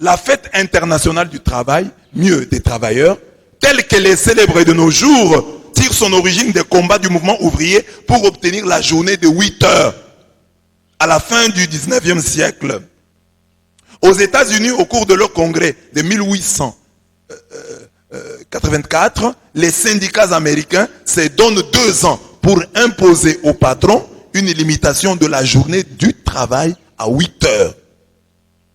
La fête internationale du travail, mieux des travailleurs, telle qu'elle est célébrée de nos jours, tire son origine des combats du mouvement ouvrier pour obtenir la journée de 8 heures à la fin du 19e siècle. Aux États-Unis, au cours de leur congrès de 1884, les syndicats américains se donnent 2 ans pour imposer aux patrons une limitation de la journée du travail à 8 heures.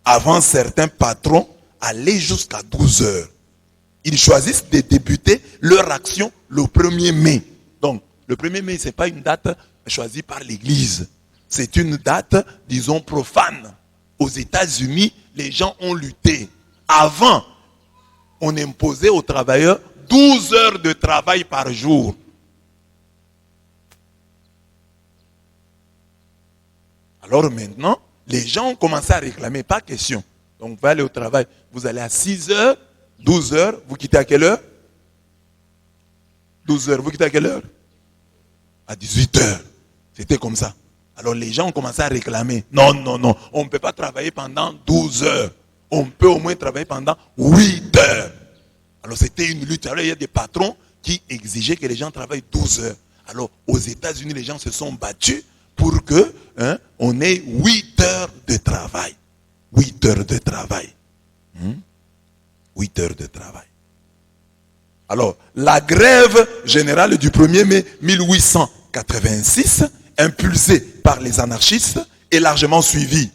Avant, certains patrons allaient jusqu'à 12 heures. Ils choisissent de débuter leur action le 1er mai. Donc, le 1er mai, ce n'est pas une date choisie par l'Église. C'est une date, disons, profane. Aux États-Unis, les gens ont lutté. Avant, on imposait aux travailleurs 12 heures de travail par jour. Alors maintenant, les gens ont commencé à réclamer, pas question. Donc vous allez au travail, vous allez à 6 heures, 12 heures, vous quittez à quelle heure? 12 heures, vous quittez à quelle heure? À 18 heures. C'était comme ça. Alors les gens ont commencé à réclamer. Non, non, non, on ne peut pas travailler pendant 12 heures. On peut au moins travailler pendant 8 heures. Alors c'était une lutte. Alors il y a des patrons qui exigeaient que les gens travaillent 12 heures. Alors aux États-Unis, les gens se sont battus pour que on ait 8 heures de travail. 8 heures de travail. 8 heures de travail. Alors, la grève générale du 1er mai 1886, impulsée par les anarchistes, est largement suivie.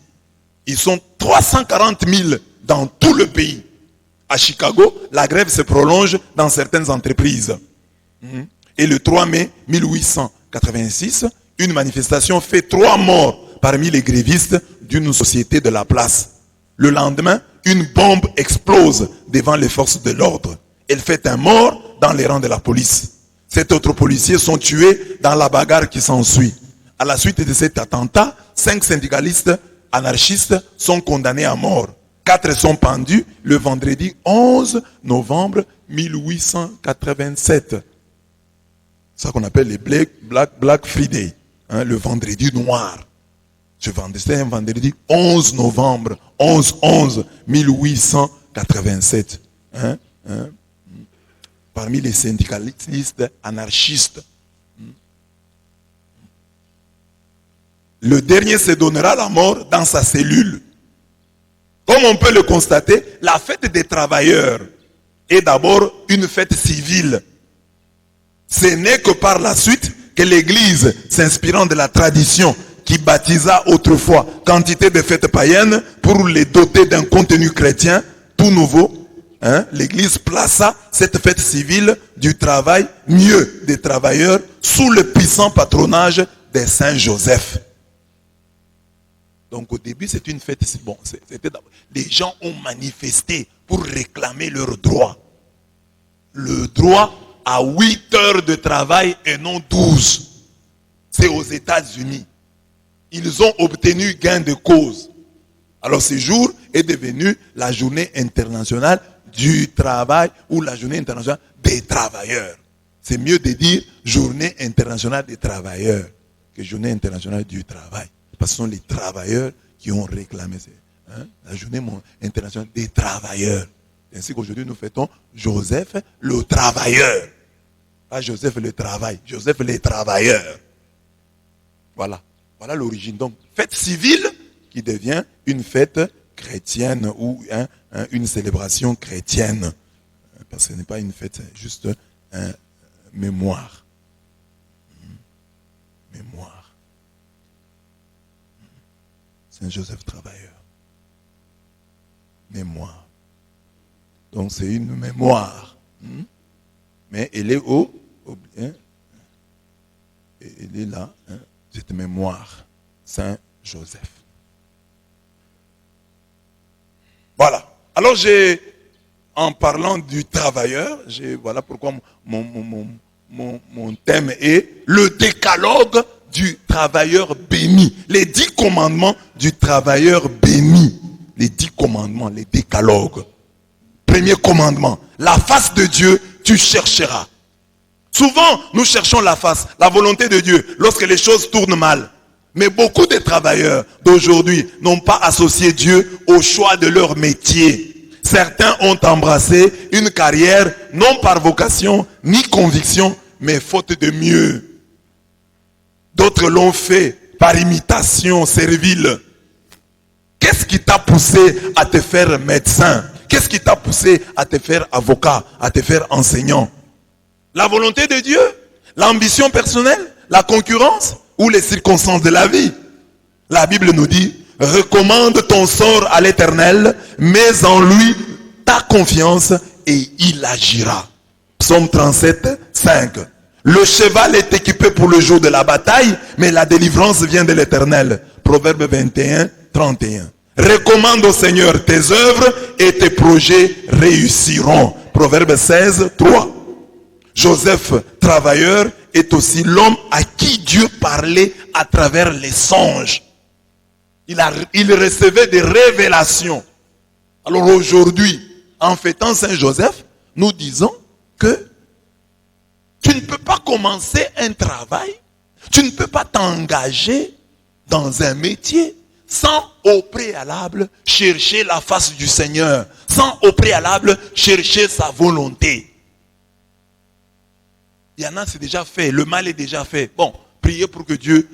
Ils sont 340 000 dans tout le pays. À Chicago, la grève se prolonge dans certaines entreprises. Et le 3 mai 1886, une manifestation fait 3 morts parmi les grévistes d'une société de la place. Le lendemain, une bombe explose devant les forces de l'ordre. Elle fait un mort dans les rangs de la police. 7 autres policiers sont tués dans la bagarre qui s'ensuit. À la suite de cet attentat, 5 syndicalistes anarchistes sont condamnés à mort. 4 sont pendus le vendredi 11 novembre 1887. C'est ça qu'on appelle les Black Friday. Le vendredi noir. C'est un vendredi 11 novembre 1887. Parmi les syndicalistes anarchistes. Le dernier se donnera la mort dans sa cellule. Comme on peut le constater, la fête des travailleurs est d'abord une fête civile. Ce n'est que par la suite que l'Église, s'inspirant de la tradition qui baptisa autrefois quantité de fêtes païennes pour les doter d'un contenu chrétien tout nouveau, l'Église plaça cette fête civile du travail, mieux des travailleurs, sous le puissant patronage de Saint Joseph. Donc au début, c'est une fête. Bon, les gens ont manifesté pour réclamer leurs droits. Le droit à 8 heures de travail et non 12. C'est aux États-Unis. Ils ont obtenu gain de cause. Alors ce jour est devenu la journée internationale du travail ou la journée internationale des travailleurs. C'est mieux de dire journée internationale des travailleurs que journée internationale du travail. Parce que ce sont les travailleurs qui ont réclamé la journée internationale des travailleurs. Ainsi qu'aujourd'hui nous fêtons Joseph le travailleur. Pas Joseph le travail, Joseph les travailleurs. Voilà. Voilà l'origine. Donc, fête civile qui devient une fête chrétienne ou une célébration chrétienne. Parce que ce n'est pas une fête, c'est juste un mémoire. Mémoire. Saint Joseph travailleur. Mémoire. Donc c'est une mémoire. Mais elle est elle est là, cette mémoire. Saint Joseph. Voilà. Alors en parlant du travailleur, voilà pourquoi mon thème est le décalogue du travailleur béni. Les 10 commandements du travailleur béni. Les 10 commandements, les décalogues. Premier commandement, la face de Dieu, tu chercheras. Souvent, nous cherchons la face, la volonté de Dieu, lorsque les choses tournent mal. Mais beaucoup de travailleurs d'aujourd'hui n'ont pas associé Dieu au choix de leur métier. Certains ont embrassé une carrière non par vocation ni conviction, mais faute de mieux. D'autres l'ont fait par imitation servile. Qu'est-ce qui t'a poussé à te faire médecin? Qu'est-ce qui t'a poussé à te faire avocat, à te faire enseignant? La volonté de Dieu? L'ambition personnelle? La concurrence? Ou les circonstances de la vie? La Bible nous dit, recommande ton sort à l'Éternel, mets en lui ta confiance et il agira. Psaume 37, 5. Le cheval est équipé pour le jour de la bataille, mais la délivrance vient de l'Éternel. Proverbe 21, 31. Recommande au Seigneur tes œuvres et tes projets réussiront. Proverbe 16, 3. Joseph, travailleur, est aussi l'homme à qui Dieu parlait à travers les songes. Il recevait des révélations. Alors aujourd'hui, en fêtant Saint Joseph, nous disons que tu ne peux pas commencer un travail, tu ne peux pas t'engager dans un métier sans au préalable chercher la face du Seigneur, sans au préalable chercher sa volonté. Il y en a, c'est déjà fait, le mal est déjà fait. Bon, priez pour que Dieu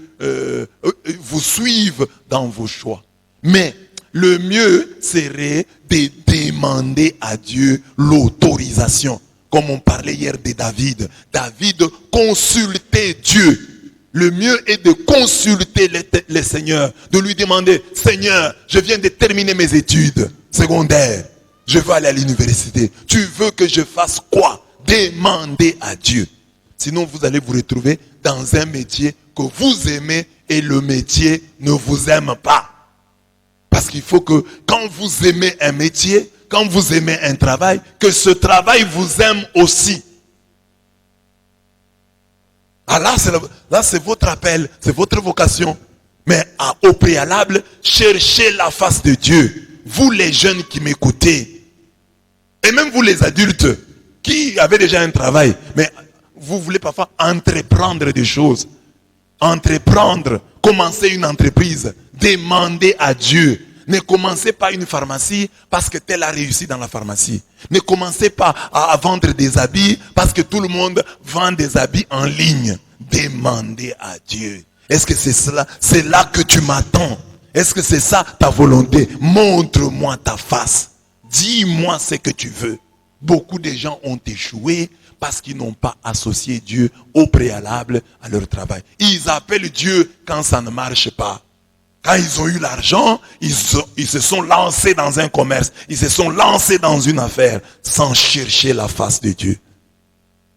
vous suive dans vos choix. Mais le mieux serait de demander à Dieu l'autorisation. Comme on parlait hier de David. David consultait Dieu. Le mieux est de consulter le Seigneur. De lui demander, Seigneur, je viens de terminer mes études secondaires. Je veux aller à l'université. Tu veux que je fasse quoi? Demandez à Dieu. Sinon, vous allez vous retrouver dans un métier que vous aimez et le métier ne vous aime pas. Parce qu'il faut que quand vous aimez un métier, quand vous aimez un travail, que ce travail vous aime aussi. Ah là, c'est votre appel, c'est votre vocation. Mais au préalable, cherchez la face de Dieu. Vous les jeunes qui m'écoutez, et même vous les adultes, qui avez déjà un travail, mais vous voulez parfois entreprendre des choses. Entreprendre, commencer une entreprise, demander à Dieu. Ne commencez pas une pharmacie parce que tel a réussi dans la pharmacie. Ne commencez pas à vendre des habits parce que tout le monde vend des habits en ligne. Demandez à Dieu. Est-ce que c'est cela? C'est là que tu m'attends? Est-ce que c'est ça ta volonté? Montre-moi ta face. Dis-moi ce que tu veux. Beaucoup de gens ont échoué parce qu'ils n'ont pas associé Dieu au préalable à leur travail. Ils appellent Dieu quand ça ne marche pas. Quand ils ont eu l'argent, ils se sont lancés dans un commerce. Ils se sont lancés dans une affaire sans chercher la face de Dieu.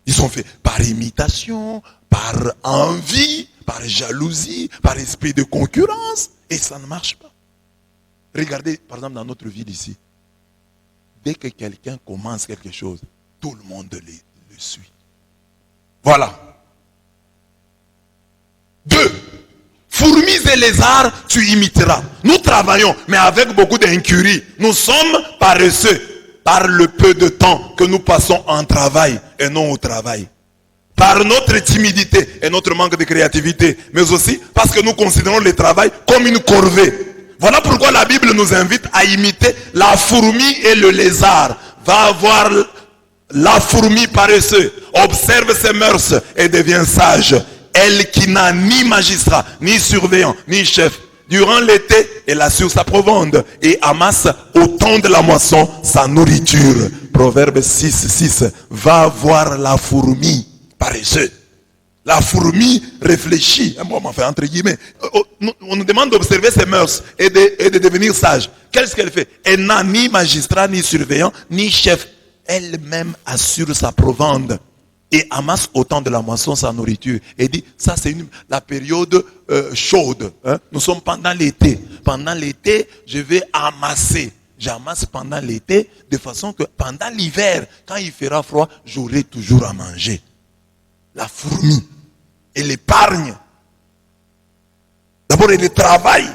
Ils ont fait par imitation, par envie, par jalousie, par esprit de concurrence. Et ça ne marche pas. Regardez, par exemple, dans notre ville ici. Dès que quelqu'un commence quelque chose, tout le monde le suit. Voilà. 2. Fourmis et lézards, tu imiteras. Nous travaillons, mais avec beaucoup d'incurie. Nous sommes paresseux par le peu de temps que nous passons en travail et non au travail. Par notre timidité et notre manque de créativité, mais aussi parce que nous considérons le travail comme une corvée. Voilà pourquoi la Bible nous invite à imiter la fourmi et le lézard. Va voir la fourmi paresseuse, observe ses mœurs et devient sage. Elle qui n'a ni magistrat, ni surveillant, ni chef, durant l'été, elle assure sa provende et amasse au temps de la moisson sa nourriture. Proverbe 6, 6. Va voir la fourmi paresseuse. La fourmi réfléchit. Enfin, entre guillemets. On nous demande d'observer ses mœurs et de devenir sage. Qu'est-ce qu'elle fait? Elle n'a ni magistrat, ni surveillant, ni chef. Elle-même assure sa provende. Et amasse au temps de la moisson sa nourriture. Et dit, ça c'est la période chaude. Hein? Nous sommes pendant l'été. Pendant l'été, je vais amasser. J'amasse pendant l'été, de façon que pendant l'hiver, quand il fera froid, j'aurai toujours à manger. La fourmi, elle épargne. D'abord, elle travaille.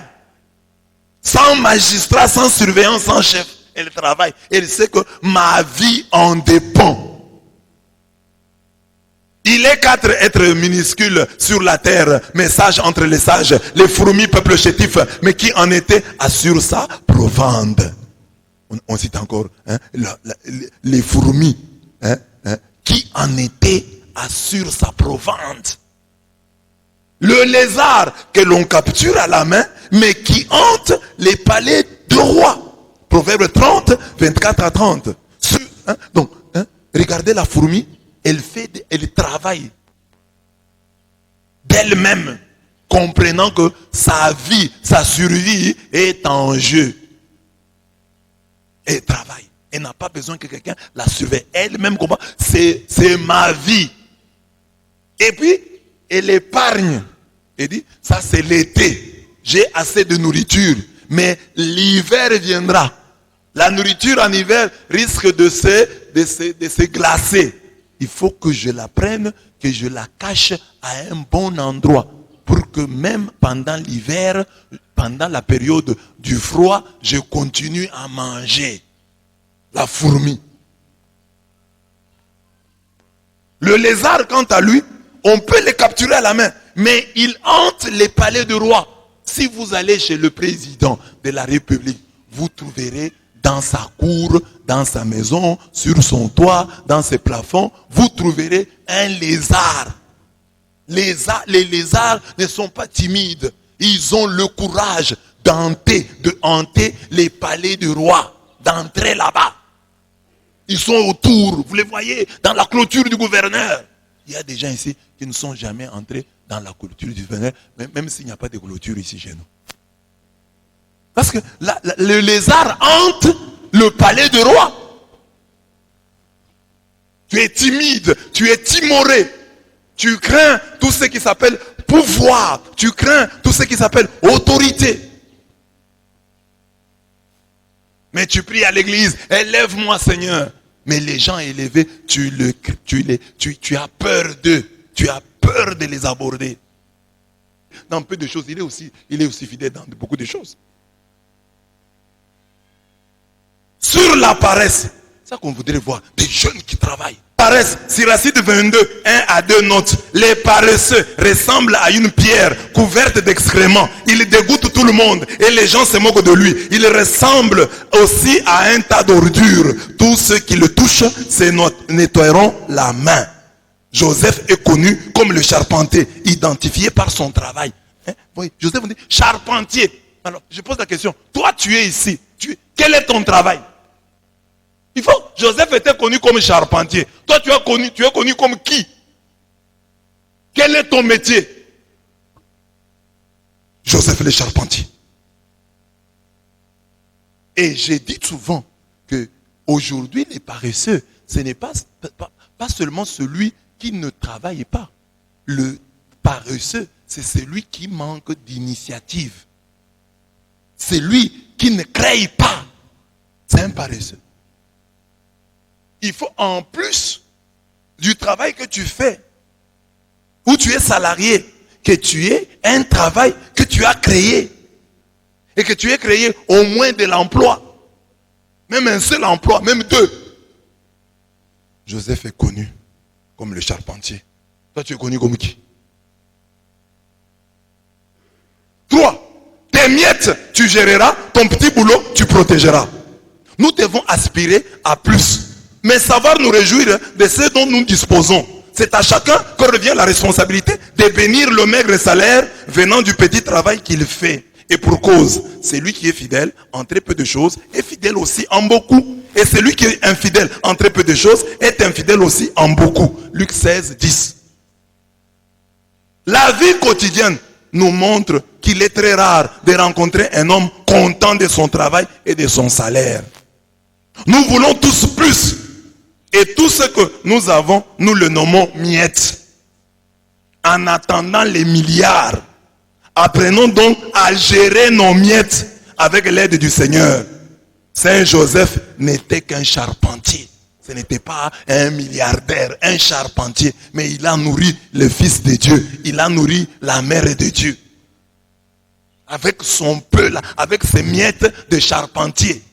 Sans magistrat, sans surveillant, sans chef. Elle travaille. Elle sait que ma vie en dépend. Il est 4 êtres minuscules sur la terre, mais sages entre les sages, les fourmis, peuple chétif, mais qui en était assure sa provende. On cite encore les fourmis qui en étaient sur sa provende. Le lézard que l'on capture à la main, mais qui hante les palais de roi. Proverbe 30, 24 à 30. Donc, regardez la fourmi, elle travaille d'elle-même, comprenant que sa vie, sa survie est en jeu. Elle travaille. Elle n'a pas besoin que quelqu'un la surveille. Elle-même comprend, c'est ma vie. Et puis, elle épargne. Elle dit, ça c'est l'été. J'ai assez de nourriture. Mais l'hiver viendra. La nourriture en hiver risque de se glacer. Il faut que je la prenne, que je la cache à un bon endroit. Pour que même pendant l'hiver, pendant la période du froid, je continue à manger. La fourmi. Le lézard, quant à lui, on peut les capturer à la main. Mais il hante les palais de roi. Si vous allez chez le président de la République, vous trouverez dans sa cour, dans sa maison, sur son toit, dans ses plafonds, vous trouverez un lézard. Les lézards ne sont pas timides. Ils ont le courage de hanter les palais du roi, d'entrer là-bas. Ils sont autour, vous les voyez, dans la clôture du gouverneur. Il y a des gens ici qui ne sont jamais entrés dans la clôture du gouverneur, même s'il n'y a pas de clôture ici chez nous. Parce que le lézard hante le palais du roi. Tu es timide, tu es timoré. Tu crains tout ce qui s'appelle pouvoir. Tu crains tout ce qui s'appelle autorité. Mais tu pries à l'église, élève-moi Seigneur. Mais les gens élevés, tu as peur d'eux. Tu as peur de les aborder. Dans peu de choses, il est aussi fidèle dans beaucoup de choses. Sur la paresse, c'est ça qu'on voudrait voir, des jeunes qui travaillent. Paresse, Siracide 22, 1 à 2 notes. Les paresseux ressemblent à une pierre couverte d'excréments. Il dégoûte tout le monde et les gens se moquent de lui. Il ressemble aussi à un tas d'ordures. Tous ceux qui le touchent se nettoieront la main. Joseph est connu comme le charpentier, identifié par son travail. Oui, Joseph dit charpentier. Alors, je pose la question. Toi, tu es ici. Quel est ton travail? Joseph était connu comme charpentier. Toi, tu es connu comme qui? Quel est ton métier? Joseph le charpentier. Et j'ai dit souvent que aujourd'hui, les paresseux, ce n'est pas seulement celui qui ne travaille pas. Le paresseux, c'est celui qui manque d'initiative. C'est lui qui ne crée pas. C'est un paresseux. Il faut en plus du travail que tu fais, où tu es salarié, que tu aies un travail que tu as créé. Et que tu aies créé au moins de l'emploi. Même un seul emploi, même deux. Joseph est connu comme le charpentier. Toi, tu es connu comme qui? 3. Tes miettes, tu géreras. Ton petit boulot, tu protégeras. Nous devons aspirer à plus. Mais savoir nous réjouir de ce dont nous disposons. C'est à chacun que revient la responsabilité de bénir le maigre salaire venant du petit travail qu'il fait. Et pour cause, celui qui est fidèle en très peu de choses est fidèle aussi en beaucoup. Et celui qui est infidèle en très peu de choses est infidèle aussi en beaucoup. Luc 16, 10. La vie quotidienne nous montre qu'il est très rare de rencontrer un homme content de son travail et de son salaire. Nous voulons tous plus. Et tout ce que nous avons, nous le nommons miettes. En attendant les milliards, apprenons donc à gérer nos miettes avec l'aide du Seigneur. Saint Joseph n'était qu'un charpentier. Ce n'était pas un milliardaire, un charpentier. Mais il a nourri le Fils de Dieu. Il a nourri la Mère de Dieu. Avec son peu, avec ses miettes de charpentier.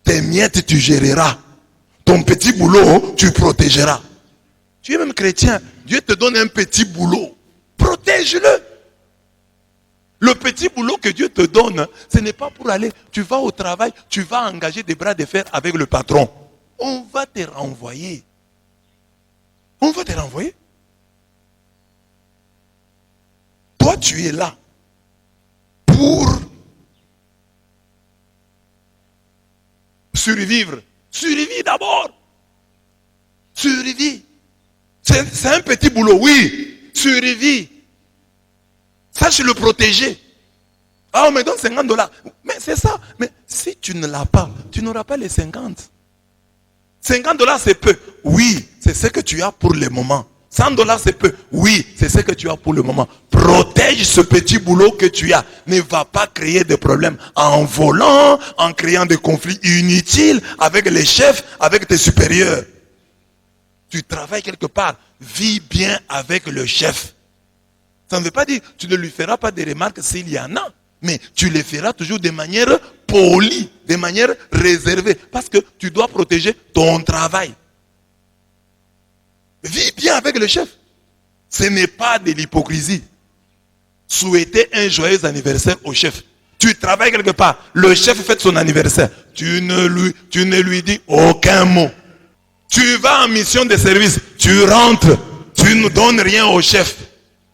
Tes miettes, tu géreras. Ton petit boulot, tu protégeras. Tu es même chrétien. Dieu te donne un petit boulot. Protège-le. Le petit boulot que Dieu te donne, ce n'est pas pour aller, tu vas au travail, tu vas engager des bras de fer avec le patron. On va te renvoyer. On va te renvoyer. Toi, tu es là pour survivre. Survivre d'abord. Survivre. C'est un petit boulot, oui. Survivre. Sache le protéger. Ah, on me donne $50. Mais c'est ça. Mais si tu ne l'as pas, tu n'auras pas les 50. $50 c'est peu. Oui, c'est ce que tu as pour le moment. $100 c'est peu. Oui, c'est ce que tu as pour le moment. Protège ce petit boulot que tu as. Ne va pas créer de problèmes en volant, en créant des conflits inutiles avec les chefs, avec tes supérieurs. Tu travailles quelque part. Vis bien avec le chef. Ça ne veut pas dire que tu ne lui feras pas des remarques s'il y en a. Mais tu les feras toujours de manière polie, de manière réservée. Parce que tu dois protéger ton travail. Vis bien avec le chef. Ce n'est pas de l'hypocrisie. Souhaiter un joyeux anniversaire au chef. Tu travailles quelque part. Le chef fête son anniversaire. Tu ne lui dis aucun mot. Tu vas en mission de service. Tu rentres. Tu ne donnes rien au chef.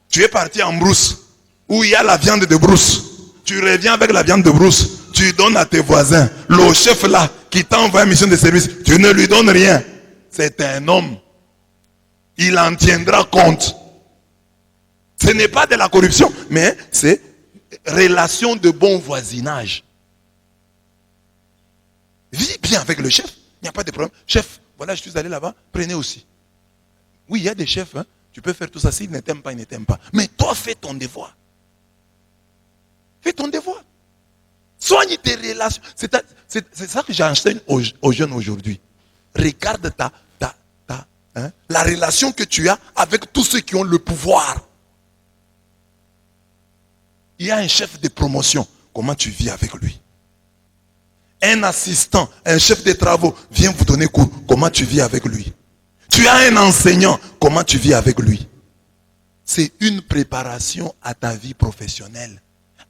Tu es parti en brousse. Où il y a la viande de brousse. Tu reviens avec la viande de brousse. Tu donnes à tes voisins. Le chef là, qui t'envoie en mission de service, tu ne lui donnes rien. C'est un homme. Il en tiendra compte. Ce n'est pas de la corruption, mais c'est relation de bon voisinage. Vis bien avec le chef. Il n'y a pas de problème. Chef, voilà, je suis allé là-bas. Prenez aussi. Oui, il y a des chefs. Hein. Tu peux faire tout ça. S'il ne t'aime pas, il ne t'aime pas. Mais toi, fais ton devoir. Fais ton devoir. Soigne tes relations. C'est ça que j'enseigne aux jeunes aujourd'hui. Regarde la relation que tu as avec tous ceux qui ont le pouvoir. Il y a un chef de promotion. Comment tu vis avec lui? Un assistant, un chef de travaux vient vous donner cours. Comment tu vis avec lui? Tu as un enseignant. Comment tu vis avec lui? C'est une préparation à ta vie professionnelle.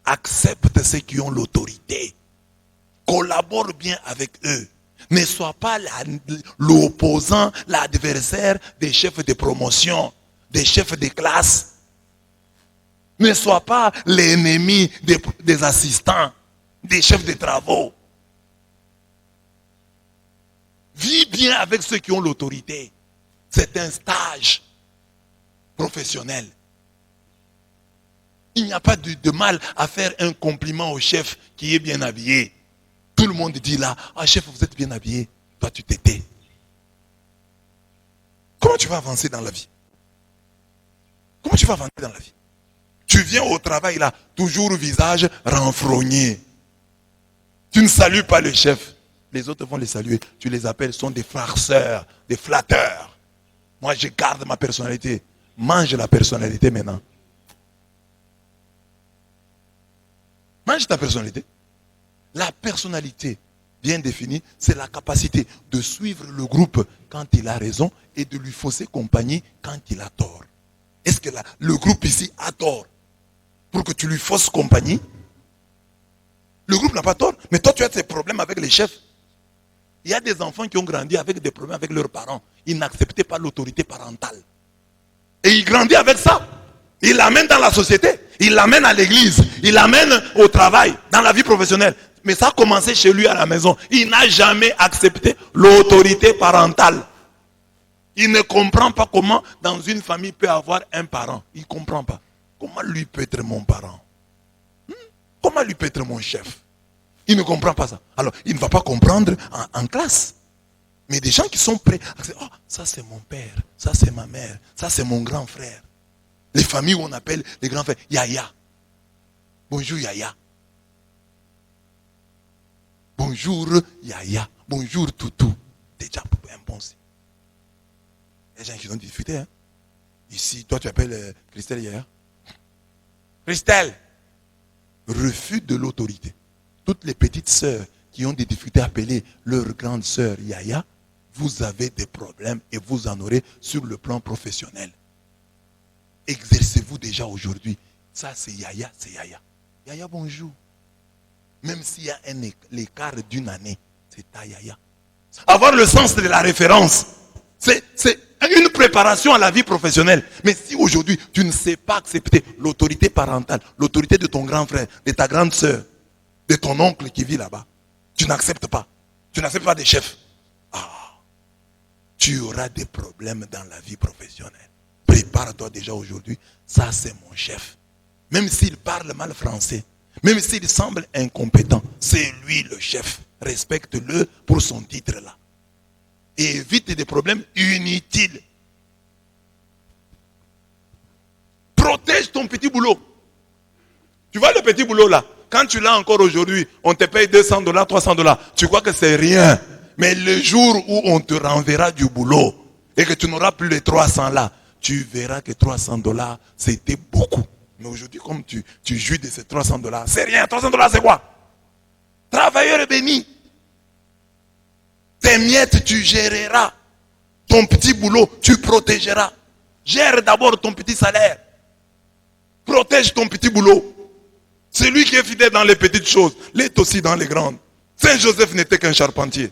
Accepte ceux qui ont l'autorité. Collabore bien avec eux. Ne sois pas l'opposant, l'adversaire des chefs de promotion, des chefs de classe. Ne sois pas l'ennemi des assistants, des chefs de travaux. Vis bien avec ceux qui ont l'autorité. C'est un stage professionnel. Il n'y a pas de mal à faire un compliment au chef qui est bien habillé. Tout le monde dit là, ah chef, vous êtes bien habillé. Toi, tu t'étais. Comment tu vas avancer dans la vie? Comment tu vas avancer dans la vie? Tu viens au travail là, toujours visage renfrogné. Tu ne salues pas le chef. Les autres vont les saluer. Tu les appelles, sont des farceurs, des flatteurs. Moi, je garde ma personnalité. Mange la personnalité maintenant. Mange ta personnalité. La personnalité, bien définie, c'est la capacité de suivre le groupe quand il a raison et de lui fausser compagnie quand il a tort. Est-ce que le groupe ici a tort pour que tu lui fausses compagnie? Le groupe n'a pas tort, mais toi tu as tes problèmes avec les chefs. Il y a des enfants qui ont grandi avec des problèmes avec leurs parents. Ils n'acceptaient pas l'autorité parentale. Et ils grandissent avec ça. Ils l'amènent dans la société. Ils l'amènent à l'église. Ils l'amènent au travail, dans la vie professionnelle. Mais ça a commencé chez lui à la maison. Il n'a jamais accepté l'autorité parentale. Il ne comprend pas comment dans une famille peut avoir un parent. Il ne comprend pas. Comment lui peut être mon parent? Comment lui peut être mon chef? Il ne comprend pas ça. Alors, il ne va pas comprendre en classe. Mais des gens qui sont prêts à dire, oh, ça c'est mon père, ça c'est ma mère, ça c'est mon grand frère. Les familles où on appelle les grands frères, Yaya. Bonjour Yaya. Bonjour Yaya. Bonjour Toutou. Déjà un bon signe. Il y a des gens qui ont discuté. Hein? Ici, toi tu appelles Christelle Yaya. Christelle. Refus de l'autorité. Toutes les petites sœurs qui ont des difficultés à appeler leur grande sœur Yaya, vous avez des problèmes et vous en aurez sur le plan professionnel. Exercez-vous déjà aujourd'hui. Ça c'est Yaya, c'est Yaya. Yaya, bonjour. Même s'il y a l'écart d'une année, c'est ta yaya. Avoir le sens de la référence, c'est une préparation à la vie professionnelle. Mais si aujourd'hui, tu ne sais pas accepter l'autorité parentale, l'autorité de ton grand frère, de ta grande soeur, de ton oncle qui vit là-bas, tu n'acceptes pas. Tu n'acceptes pas des chefs. Tu auras des problèmes dans la vie professionnelle. Prépare-toi déjà aujourd'hui. Ça, c'est mon chef. Même s'il parle mal français, même s'il semble incompétent, c'est lui le chef. Respecte-le pour son titre là. Et évite des problèmes inutiles. Protège ton petit boulot. Tu vois le petit boulot là, quand tu l'as encore aujourd'hui, on te paye $200, $300. Tu crois que c'est rien. Mais le jour où on te renverra du boulot et que tu n'auras plus les 300 là, tu verras que $300 c'était beaucoup. Mais aujourd'hui, comme tu jouis de ces $300, c'est rien. $300 c'est quoi? Travailleur béni. Tes miettes, tu géreras. Ton petit boulot, tu protégeras. Gère d'abord ton petit salaire. Protège ton petit boulot. Celui qui est fidèle dans les petites choses, l'est aussi dans les grandes. Saint Joseph n'était qu'un charpentier.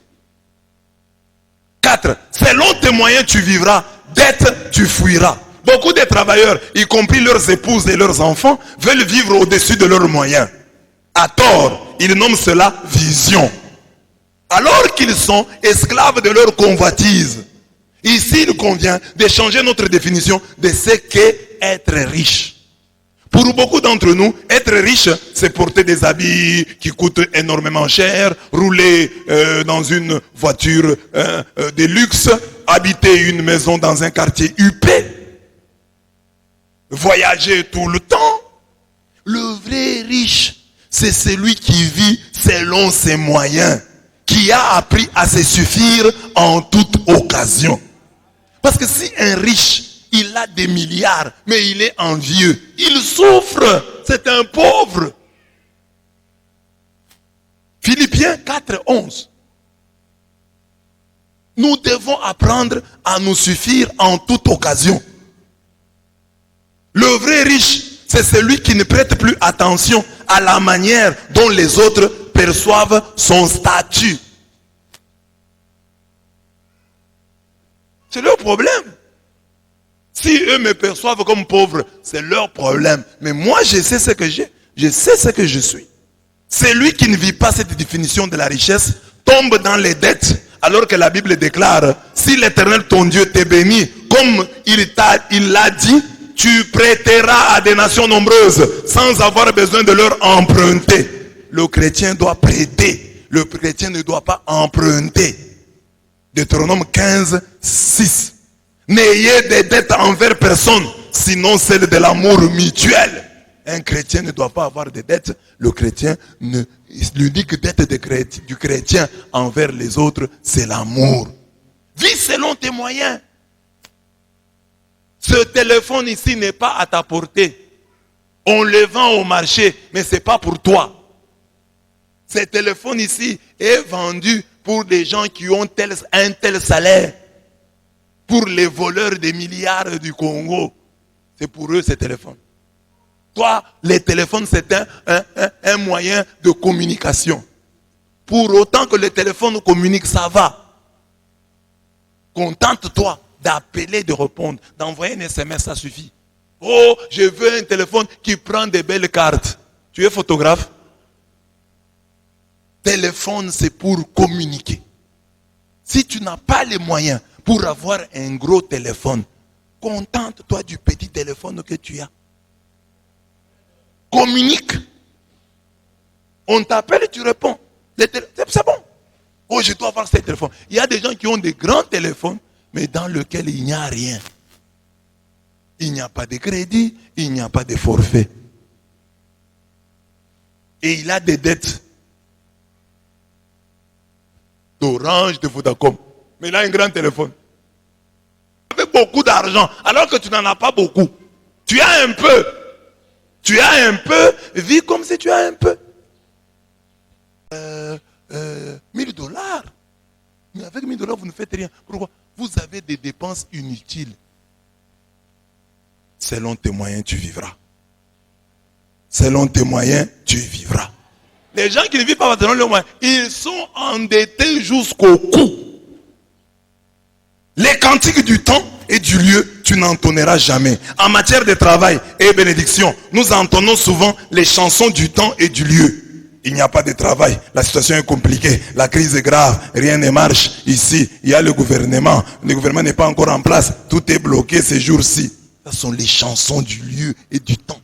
4. Selon tes moyens, tu vivras. Dette, tu fuiras. Beaucoup de travailleurs, y compris leurs épouses et leurs enfants, veulent vivre au-dessus de leurs moyens. À tort, ils nomment cela vision. Alors qu'ils sont esclaves de leur convoitise. Ici, il convient de changer notre définition de ce qu'est être riche. Pour beaucoup d'entre nous, être riche, c'est porter des habits qui coûtent énormément cher, rouler dans une voiture de luxe, habiter une maison dans un quartier huppé, voyager tout le temps. Le vrai riche, c'est celui qui vit selon ses moyens, qui a appris à se suffire en toute occasion. Parce que si un riche, il a des milliards, mais il est envieux, il souffre, c'est un pauvre. Philippiens 4:11. Nous devons apprendre à nous suffire en toute occasion. Le vrai riche, c'est celui qui ne prête plus attention à la manière dont les autres perçoivent son statut. C'est leur problème. Si eux me perçoivent comme pauvre, c'est leur problème. Mais moi, je sais ce que j'ai. Je sais ce que je suis. Celui qui ne vit pas cette définition de la richesse tombe dans les dettes. Alors que la Bible déclare, si l'Éternel ton Dieu te bénit, comme il l'a dit, tu prêteras à des nations nombreuses sans avoir besoin de leur emprunter. Le chrétien doit prêter. Le chrétien ne doit pas emprunter. Deutéronome 15:6. N'ayez des dettes envers personne, sinon celles de l'amour mutuel. Un chrétien ne doit pas avoir de dettes. Le chrétien, l'unique dette du chrétien envers les autres, c'est l'amour. Vis selon tes moyens. Ce téléphone ici n'est pas à ta portée. On le vend au marché, mais ce n'est pas pour toi. Ce téléphone ici est vendu pour des gens qui ont un tel salaire. Pour les voleurs des milliards du Congo. C'est pour eux ce téléphone. Toi, les téléphones, c'est un moyen de communication. Pour autant que le téléphone communique, ça va. Contente-toi d'appeler, de répondre, d'envoyer un SMS, ça suffit. Oh, je veux un téléphone qui prend des belles cartes. Tu es photographe? Téléphone, c'est pour communiquer. Si tu n'as pas les moyens pour avoir un gros téléphone, contente-toi du petit téléphone que tu as. Communique. On t'appelle et tu réponds. C'est bon. Oh, je dois avoir ce téléphone. Il y a des gens qui ont des grands téléphones, mais dans lesquels il n'y a rien. Il n'y a pas de crédit, il n'y a pas de forfait. Et il a des dettes. D'Orange, de Vodacom. Mais il a un grand téléphone. Avec beaucoup d'argent, alors que tu n'en as pas beaucoup. Tu as un peu. Tu as un peu, vis comme si tu as un peu. $1000. Mais avec $1000, vous ne faites rien. Pourquoi? Vous avez des dépenses inutiles. Selon tes moyens, tu vivras. selon tes moyens, tu vivras. Les gens qui ne vivent pas selon leurs moyens, ils sont endettés jusqu'au cou. Les cantiques du temps et du lieu, tu n'entonneras jamais. En matière de travail et bénédiction, nous entonnons souvent les chansons du temps et du lieu. Il n'y a pas de travail, la situation est compliquée, la crise est grave, rien ne marche. Ici, il y a le gouvernement n'est pas encore en place, tout est bloqué ces jours-ci. Ce sont les chansons du lieu et du temps.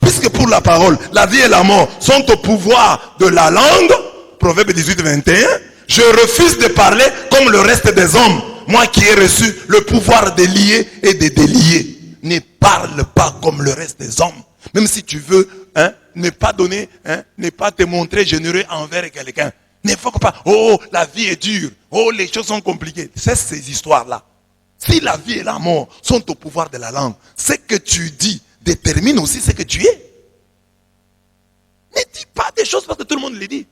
Puisque pour la parole, la vie et la mort sont au pouvoir de la langue, Proverbe 18, 21, je refuse de parler comme le reste des hommes. Moi qui ai reçu le pouvoir de lier et de délier. Ne parle pas comme le reste des hommes. Même si tu veux ne pas donner, ne pas te montrer généreux envers quelqu'un. Ne faut pas, oh la vie est dure, oh les choses sont compliquées. C'est ces histoires-là. Si la vie et la mort sont au pouvoir de la langue, ce que tu dis détermine aussi ce que tu es. Ne dis pas des choses parce que tout le monde les dit.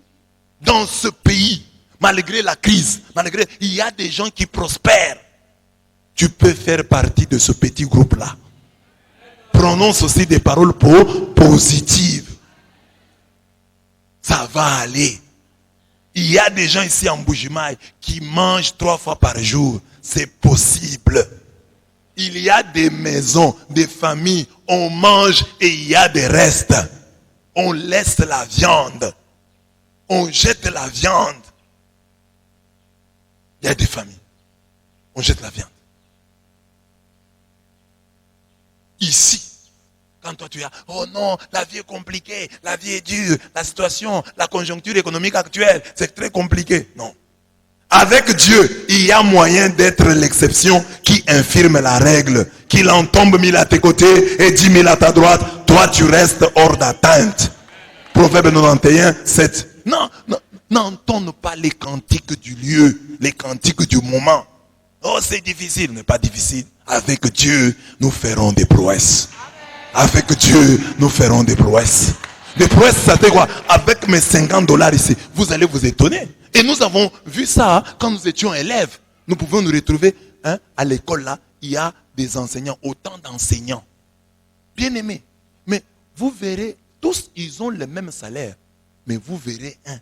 Dans ce pays, malgré la crise, il y a des gens qui prospèrent. Tu peux faire partie de ce petit groupe-là. Prononce aussi des paroles positives. Ça va aller. Il y a des gens ici en Bujimaï qui mangent 3 fois par jour. C'est possible. Il y a des maisons, des familles, on mange et il y a des restes. On laisse la viande. On jette la viande. Il y a des familles. On jette la viande. Ici, quand toi tu as, oh non, la vie est compliquée, la vie est dure, la situation, la conjoncture économique actuelle, c'est très compliqué. Non. Avec Dieu, il y a moyen d'être l'exception qui infirme la règle. Qu'il en tombe 1000 à tes côtés et 10 000 à ta droite, toi tu restes hors d'atteinte. Proverbe 91, 7. Non, n'entonne pas les cantiques du lieu, les cantiques du moment. Oh, c'est difficile, n'est pas difficile. Avec Dieu, nous ferons des prouesses. Avec Dieu, nous ferons des prouesses. Des prouesses, ça fait quoi? Avec mes $50 ici, vous allez vous étonner. Et nous avons vu ça quand nous étions élèves. Nous pouvons nous retrouver à l'école là. Il y a des enseignants, autant d'enseignants. Bien aimés. Mais vous verrez, tous ils ont le même salaire. Mais vous verrez un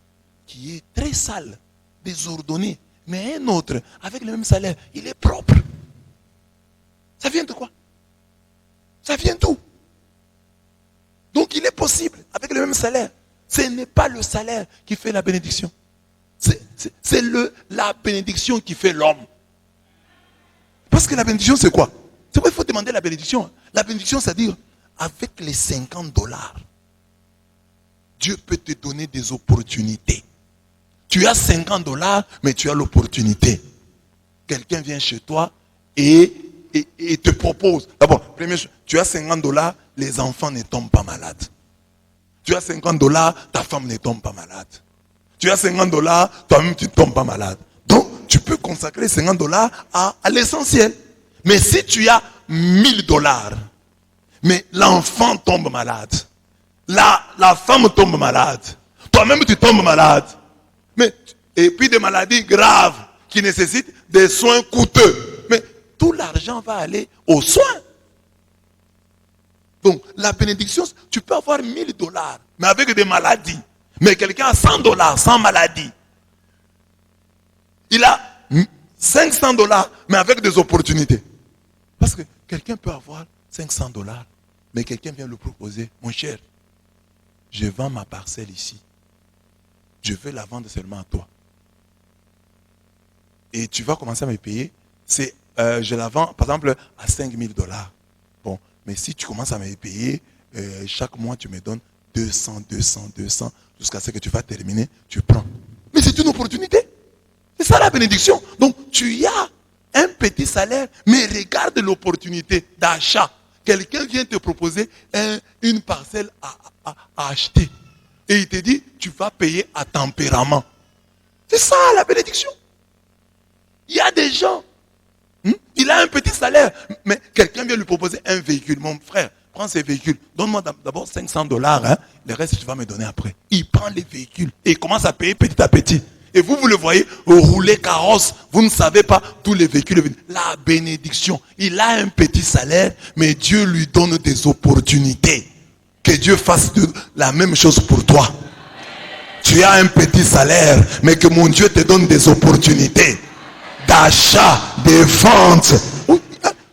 qui est très sale, désordonné. Mais un autre, avec le même salaire, il est propre. Ça vient de quoi? Ça vient d'où? Donc il est possible, avec le même salaire. Ce n'est pas le salaire qui fait la bénédiction. C'est la bénédiction qui fait l'homme. Parce que la bénédiction, c'est quoi? C'est pourquoi il faut demander la bénédiction. La bénédiction, c'est-à-dire, avec les $50, Dieu peut te donner des opportunités. Tu as $50, mais tu as l'opportunité. Quelqu'un vient chez toi et te propose. D'abord, première chose, tu as $50, les enfants ne tombent pas malades. Tu as $50, ta femme ne tombe pas malade. Tu as $50, toi-même tu ne tombes pas malade. Donc, tu peux consacrer $50 à l'essentiel. Mais si tu as $1000, mais l'enfant tombe malade, la femme tombe malade, toi-même tu tombes malade, et puis des maladies graves qui nécessitent des soins coûteux, mais tout l'argent va aller aux soins. Donc, la bénédiction, tu peux avoir $1000, mais avec des maladies. Mais quelqu'un a $100 sans maladie. Il a $500, mais avec des opportunités. Parce que quelqu'un peut avoir $500, mais quelqu'un vient le proposer. Mon cher, je vends ma parcelle ici. Je veux la vendre seulement à toi. Et tu vas commencer à me payer. Je la vends, par exemple, à $5000. Bon, mais si tu commences à me payer, chaque mois, tu me donnes 200, jusqu'à ce que tu vas terminer, tu prends. Mais c'est une opportunité. C'est ça la bénédiction. Donc, tu as un petit salaire, mais regarde l'opportunité d'achat. Quelqu'un vient te proposer une parcelle à acheter. Et il te dit, tu vas payer à tempérament. C'est ça la bénédiction. Il y a des gens, il a un petit salaire, mais quelqu'un vient lui proposer un véhicule. Mon frère, prends ces véhicules. Donne-moi d'abord $500, le reste tu vas me donner après. Il prend les véhicules et il commence à payer petit à petit. Et vous le voyez, rouler carrosse, vous ne savez pas tous les véhicules. La bénédiction, il a un petit salaire, mais Dieu lui donne des opportunités. Que Dieu fasse la même chose pour toi. Tu as un petit salaire, mais que mon Dieu te donne des opportunités d'achat, de vente.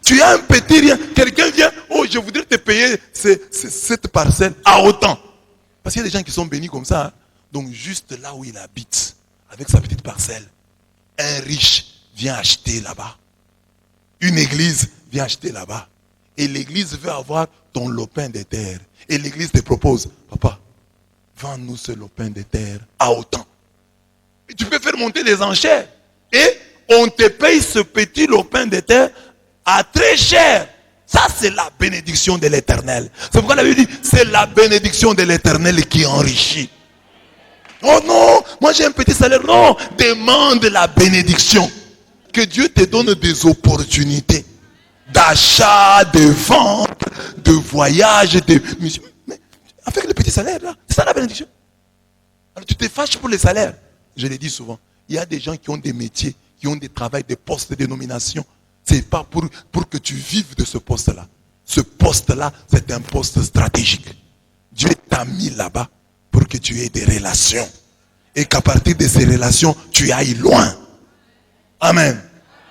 Tu as un petit rien. Quelqu'un vient, oh, je voudrais te payer cette parcelle à autant. Parce qu'il y a des gens qui sont bénis comme ça. Hein. Donc juste là où il habite, avec sa petite parcelle, un riche vient acheter là-bas. Une église vient acheter là-bas. Et l'église veut avoir ton lopin de terre. Et l'église te propose, papa, vends-nous ce lopin de terre à autant. Et tu peux faire monter les enchères. Et on te paye ce petit lopin de terre à très cher. Ça, c'est la bénédiction de l'Éternel. C'est pourquoi la Bible dit, c'est la bénédiction de l'Éternel qui enrichit. Oh non, moi j'ai un petit salaire. Non, demande la bénédiction. Que Dieu te donne des opportunités d'achat, de vente, de voyage, mais avec le petit salaire là, c'est ça la bénédiction. Alors tu te fâches pour les salaires. Je l'ai dit souvent, il y a des gens qui ont des métiers, qui ont des travails, des postes de nomination. C'est pas pour que tu vives de ce poste-là. Ce poste-là, c'est un poste stratégique. Dieu t'a mis là-bas pour que tu aies des relations. Et qu'à partir de ces relations, tu ailles loin. Amen.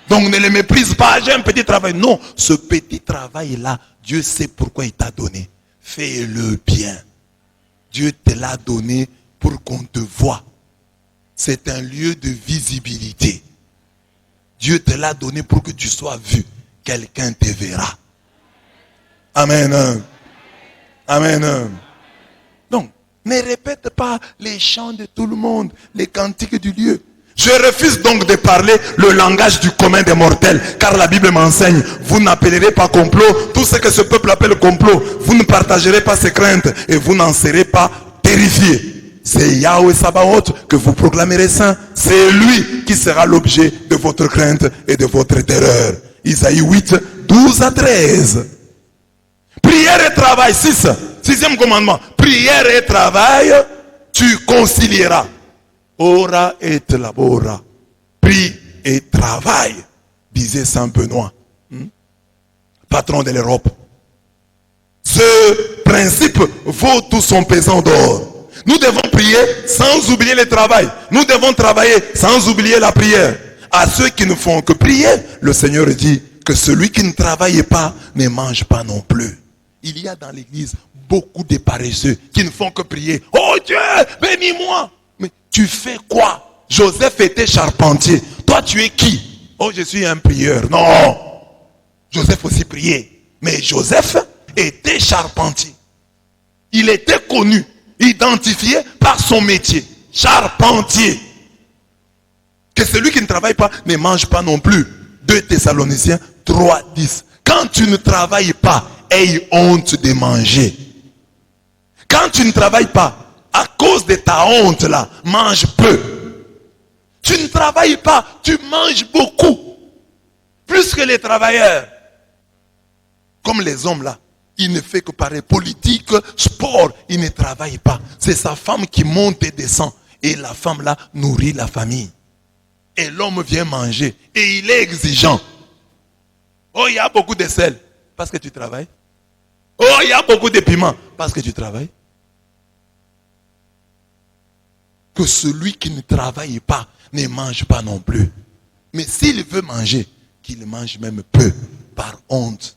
Donc ne les méprise pas, j'ai un petit travail. Non, ce petit travail-là, Dieu sait pourquoi il t'a donné. Fais-le bien. Dieu te l'a donné pour qu'on te voie. C'est un lieu de visibilité. Dieu te l'a donné pour que tu sois vu. Quelqu'un te verra. Amen. Amen. Donc, ne répète pas les chants de tout le monde, les cantiques du lieu. Je refuse donc de parler le langage du commun des mortels, car la Bible m'enseigne, vous n'appellerez pas complot tout ce que ce peuple appelle complot. Vous ne partagerez pas ses craintes et vous n'en serez pas terrifiés. C'est Yahweh Sabaoth que vous proclamerez saint. C'est lui qui sera l'objet de votre crainte et de votre terreur. Isaïe 8, 12 à 13. Prière et travail, 6. Sixième commandement. Prière et travail, tu concilieras. Ora et labora. Prie et travaille, disait Saint Benoît, patron de l'Europe. Ce principe vaut tout son pesant d'or. Nous devons prier sans oublier le travail. Nous devons travailler sans oublier la prière. À ceux qui ne font que prier, le Seigneur dit que celui qui ne travaille pas ne mange pas non plus. Il y a dans l'église beaucoup de paresseux qui ne font que prier. Oh Dieu, bénis-moi. Mais tu fais quoi? Joseph était charpentier. Toi, tu es qui? Oh, je suis un prieur. Non. Joseph aussi priait. Mais Joseph était charpentier. Il était connu, identifié par son métier. Charpentier. Que celui qui ne travaille pas ne mange pas non plus. 2 Thessaloniciens 3, 10. Quand tu ne travailles pas, aie honte de manger. Quand tu ne travailles pas, à cause de ta honte là, mange peu. Tu ne travailles pas, tu manges beaucoup. Plus que les travailleurs. Comme les hommes là. Il ne fait que parler politique, sport, il ne travaille pas. C'est sa femme qui monte et descend. Et la femme là nourrit la famille. Et l'homme vient manger. Et il est exigeant. Oh, il y a beaucoup de sel. Parce que tu travailles. Oh, il y a beaucoup de piment. Parce que tu travailles. Que celui qui ne travaille pas ne mange pas non plus. Mais s'il veut manger, qu'il mange même peu, par honte.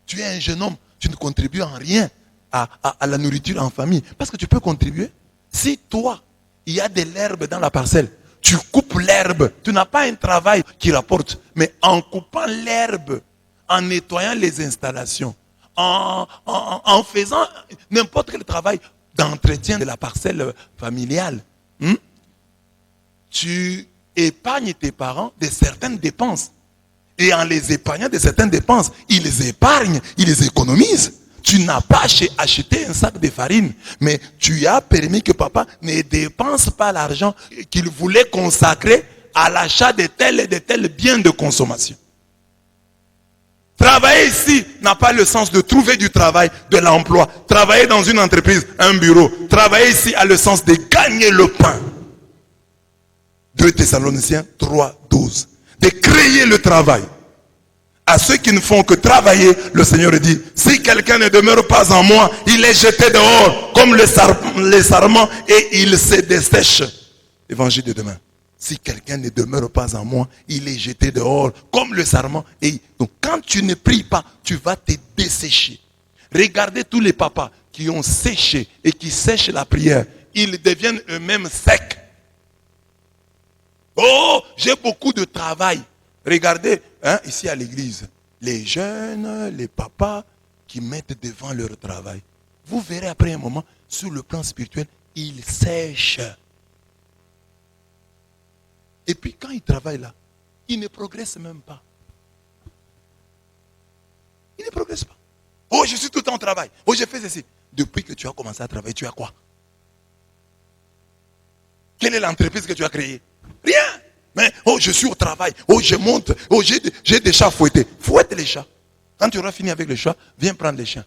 Tu es un jeune homme, tu ne contribues en rien à la nourriture en famille. Parce que tu peux contribuer. Si toi, il y a de l'herbe dans la parcelle, tu coupes l'herbe, tu n'as pas un travail qui rapporte. Mais en coupant l'herbe, en nettoyant les installations, en faisant n'importe quel travail d'entretien de la parcelle familiale, tu épargnes tes parents de certaines dépenses. Et en les épargnant de certaines dépenses, ils les épargnent, ils les économisent. Tu n'as pas acheté un sac de farine, mais tu as permis que papa ne dépense pas l'argent qu'il voulait consacrer à l'achat de tel et de tel bien de consommation. Travailler ici n'a pas le sens de trouver du travail, de l'emploi. Travailler dans une entreprise, un bureau. Travailler ici a le sens de gagner le pain. 2 Thessaloniciens 3, 12. De créer le travail. À ceux qui ne font que travailler, le Seigneur dit, si quelqu'un ne demeure pas en moi, il est jeté dehors comme les sarments et il se dessèche. Évangile de demain. Si quelqu'un ne demeure pas en moi, il est jeté dehors comme le sarment. Et donc quand tu ne pries pas, tu vas te dessécher. Regardez tous les papas qui ont séché et qui sèchent la prière. Ils deviennent eux-mêmes secs. Oh, j'ai beaucoup de travail. Regardez, ici à l'église, les jeunes, les papas qui mettent devant leur travail. Vous verrez après un moment, sur le plan spirituel, ils sèchent. Et puis quand ils travaillent là, ils ne progressent même pas. Ils ne progressent pas. Oh, je suis tout le temps au travail. Oh, j'ai fait ceci. Depuis que tu as commencé à travailler, tu as quoi? Quelle est l'entreprise que tu as créée? Rien. Mais, oh, je suis au travail. Oh, je monte. Oh, j'ai des chats fouettés. Fouette les chats. Quand tu auras fini avec les chats, viens prendre les chiens.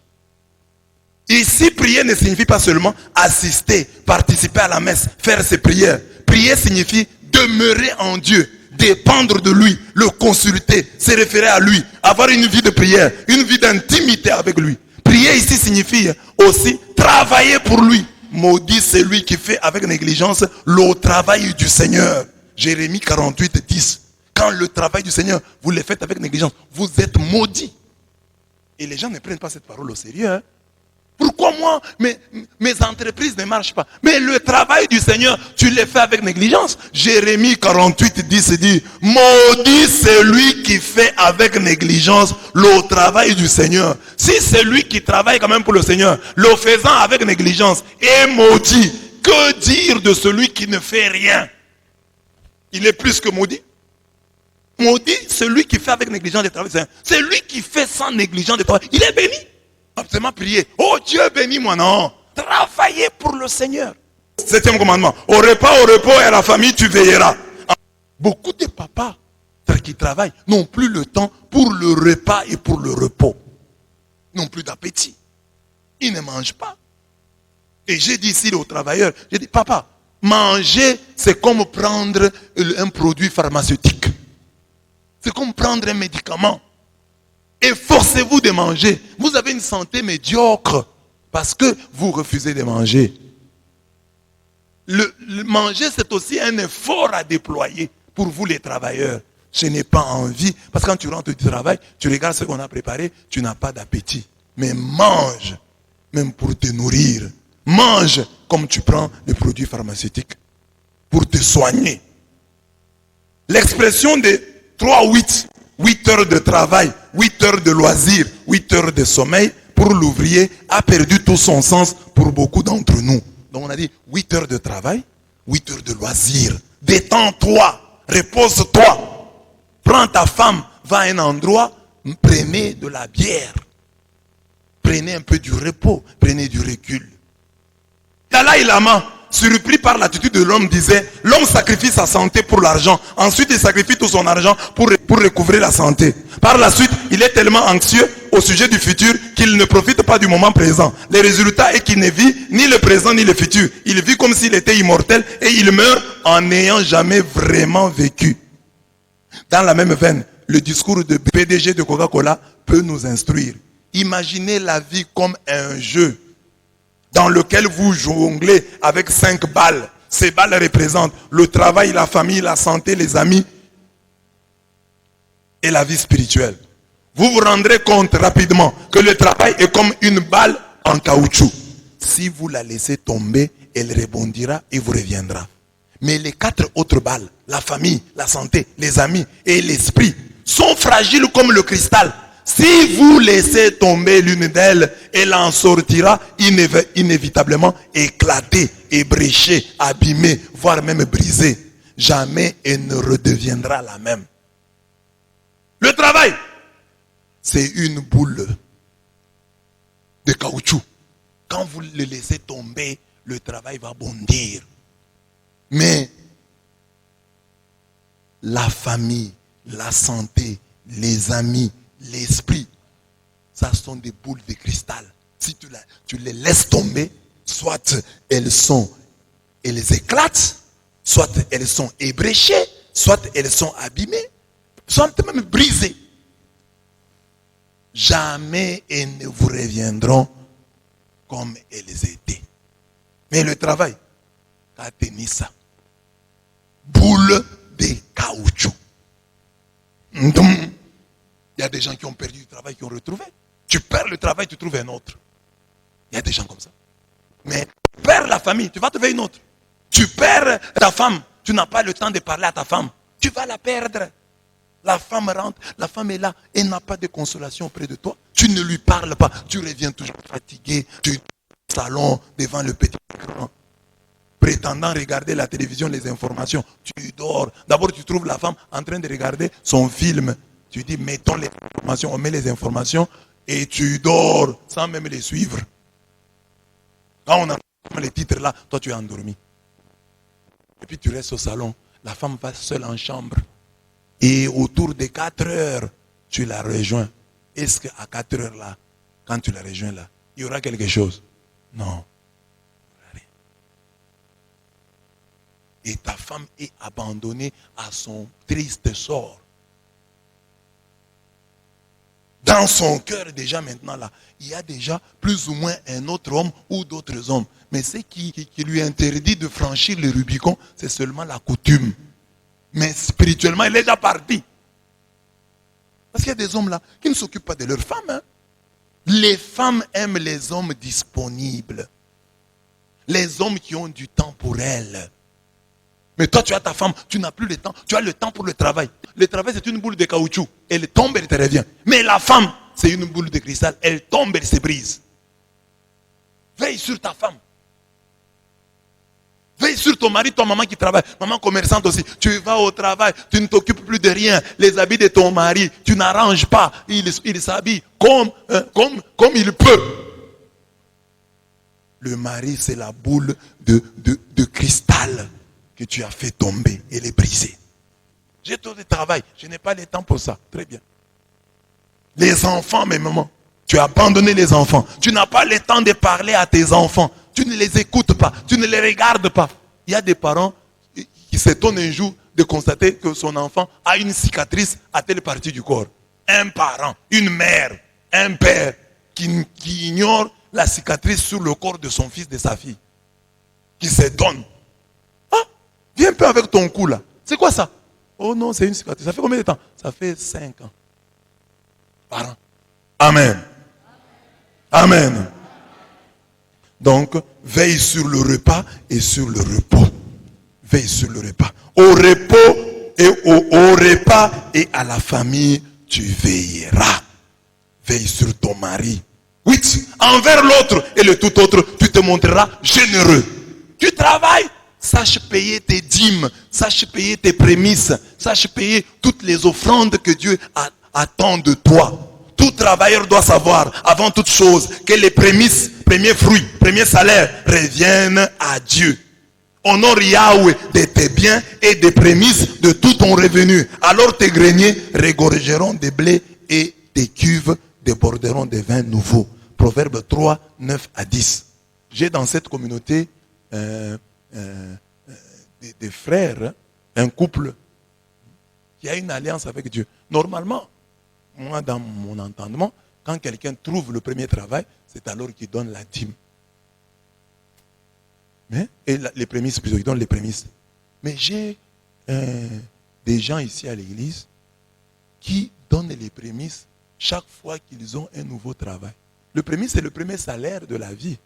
Ici, prier ne signifie pas seulement assister, participer à la messe, faire ses prières. Prier signifie demeurer en Dieu, dépendre de lui, le consulter, se référer à lui, avoir une vie de prière, une vie d'intimité avec lui. Prier ici signifie aussi travailler pour lui. Maudit celui qui fait avec négligence le travail du Seigneur. Jérémie 48, 10. Quand le travail du Seigneur, vous le faites avec négligence, vous êtes maudits. Et les gens ne prennent pas cette parole au sérieux. Pourquoi moi, mes entreprises ne marchent pas? Mais le travail du Seigneur, tu le fais avec négligence. Jérémie 48, 10 dit, maudit celui qui fait avec négligence le travail du Seigneur. Si c'est lui qui travaille quand même pour le Seigneur, le faisant avec négligence, est maudit, que dire de celui qui ne fait rien? Il est plus que maudit. Maudit celui qui fait avec négligence le travail du Seigneur. C'est lui qui fait sans négligence le travail. Il est béni. Absolument prier. Oh Dieu bénis-moi, non. Travailler pour le Seigneur. 7e commandement. Au repas, au repos et à la famille, tu veilleras. Beaucoup de papas qui travaillent n'ont plus le temps pour le repas et pour le repos. Ils n'ont plus d'appétit. Ils ne mangent pas. Et j'ai dit ici aux travailleurs, j'ai dit, papa, manger, c'est comme prendre un produit pharmaceutique. C'est comme prendre un médicament. Efforcez-vous de manger. Vous avez une santé médiocre parce que vous refusez de manger. Le manger, c'est aussi un effort à déployer pour vous les travailleurs. Je n'ai pas envie, parce que quand tu rentres du travail, tu regardes ce qu'on a préparé, tu n'as pas d'appétit. Mais mange, même pour te nourrir. Mange comme tu prends des produits pharmaceutiques pour te soigner. L'expression de 3-8, 8 heures de travail, 8 heures de loisirs, 8 heures de sommeil, pour l'ouvrier, a perdu tout son sens pour beaucoup d'entre nous. Donc on a dit 8 heures de travail, 8 heures de loisirs. Détends-toi, repose-toi. Prends ta femme, va à un endroit, prenez de la bière. Prenez un peu du repos, prenez du recul. Dalai Lama, surpris par l'attitude de l'homme, disait, l'homme sacrifie sa santé pour l'argent. Ensuite, il sacrifie tout son argent pour recouvrer la santé. Par la suite, il est tellement anxieux au sujet du futur qu'il ne profite pas du moment présent. Le résultat est qu'il ne vit ni le présent ni le futur. Il vit comme s'il était immortel et il meurt en n'ayant jamais vraiment vécu. Dans la même veine, le discours de PDG de Coca-Cola peut nous instruire. Imaginez la vie comme un jeu dans lequel vous jonglez avec 5 balles. Ces balles représentent le travail, la famille, la santé, les amis et la vie spirituelle. Vous vous rendrez compte rapidement que le travail est comme une balle en caoutchouc. Si vous la laissez tomber, elle rebondira et vous reviendra. Mais les 4 autres balles, la famille, la santé, les amis et l'esprit, sont fragiles comme le cristal. Si vous laissez tomber l'une d'elles, elle en sortira inévitablement éclatée, ébréchée, abîmée, voire même brisée. Jamais elle ne redeviendra la même. Le travail, c'est une boule de caoutchouc. Quand vous le laissez tomber, le travail va bondir. Mais la famille, la santé, les amis, l'esprit, ça sont des boules de cristal. Si tu les laisses tomber, soit elles éclatent, soit elles sont ébréchées, soit elles sont abîmées, soit même brisées. jamais elles ne vous reviendront comme elles étaient. Mais le travail, qu'a tenu ça? Boule de caoutchouc. Il y a des gens qui ont perdu du travail, qui ont retrouvé. Tu perds le travail, tu trouves un autre. Il y a des gens comme ça. Mais tu perds la famille, tu vas trouver une autre. Tu perds ta femme, tu n'as pas le temps de parler à ta femme. Tu vas la perdre. La femme rentre, la femme est là, elle n'a pas de consolation auprès de toi. Tu ne lui parles pas, tu reviens toujours fatigué, tu es au salon devant le petit écran, prétendant regarder la télévision, les informations. Tu dors. D'abord, tu trouves la femme en train de regarder son film. Tu dis, mettons les informations, on met les informations et tu dors sans même les suivre. Quand on a les titres là, toi tu es endormi. Et puis tu restes au salon. La femme va seule en chambre. Et autour de 4 heures, tu la rejoins. Est-ce qu'à 4 heures là, quand tu la rejoins là, il y aura quelque chose? Non. Rien. Et ta femme est abandonnée à son triste sort. Dans son cœur déjà maintenant là, il y a déjà plus ou moins un autre homme ou d'autres hommes. Mais ce qui lui interdit de franchir le Rubicon, c'est seulement la coutume. Mais spirituellement, il est déjà parti. Parce qu'il y a des hommes là qui ne s'occupent pas de leurs femmes. Hein. Les femmes aiment les hommes disponibles. Les hommes qui ont du temps pour elles. Mais toi, tu as ta femme, tu n'as plus le temps. Tu as le temps pour le travail. Le travail, c'est une boule de caoutchouc. Elle tombe, elle te revient. Mais la femme, c'est une boule de cristal. Elle tombe, elle se brise. Veille sur ta femme. Veille sur ton mari, ton maman qui travaille. Maman commerçante aussi. Tu vas au travail, tu ne t'occupes plus de rien. Les habits de ton mari, tu n'arranges pas. Il s'habille comme il peut. Le mari, c'est la boule de cristal que tu as fait tomber. Elle est brisée. J'ai trop de travail. Je n'ai pas le temps pour ça. Très bien. Les enfants, mes mamans. Tu as abandonné les enfants. Tu n'as pas le temps de parler à tes enfants. Tu ne les écoutes pas. Tu ne les regardes pas. Il y a des parents qui s'étonnent un jour de constater que son enfant a une cicatrice à telle partie du corps. Un parent, une mère, un père qui ignore la cicatrice sur le corps de son fils, de sa fille. Qui s'étonne. Ah, viens un peu avec ton cou là. C'est quoi ça? Oh non, c'est une cicatrice. Ça fait combien de temps? Ça fait 5 ans. Parents. Amen. Amen. Donc, veille sur le repas et sur le repos. Veille sur le repas. Au repos et au repas et à la famille, tu veilleras. Veille sur ton mari. 8. Envers l'autre et le tout autre, tu te montreras généreux. Tu travailles, sache payer tes dîmes, sache payer tes prémices, sache payer toutes les offrandes que Dieu attend de toi. Tout travailleur doit savoir, avant toute chose, que les prémices, premiers fruits, premiers salaires reviennent à Dieu. Honore Yahweh de tes biens et des prémices de tout ton revenu. Alors tes greniers regorgeront de blé et tes cuves déborderont de vins nouveaux. Proverbe 3, 9 à 10. J'ai dans cette communauté des frères, un couple qui a une alliance avec Dieu. Normalement, moi, dans mon entendement, quand quelqu'un trouve le premier travail, c'est alors qu'il donne la dîme. Et les prémices, plutôt, il donne les prémices. Mais j'ai des gens ici à l'église qui donnent les prémices chaque fois qu'ils ont un nouveau travail. Le prémisse, c'est le premier salaire de la vie.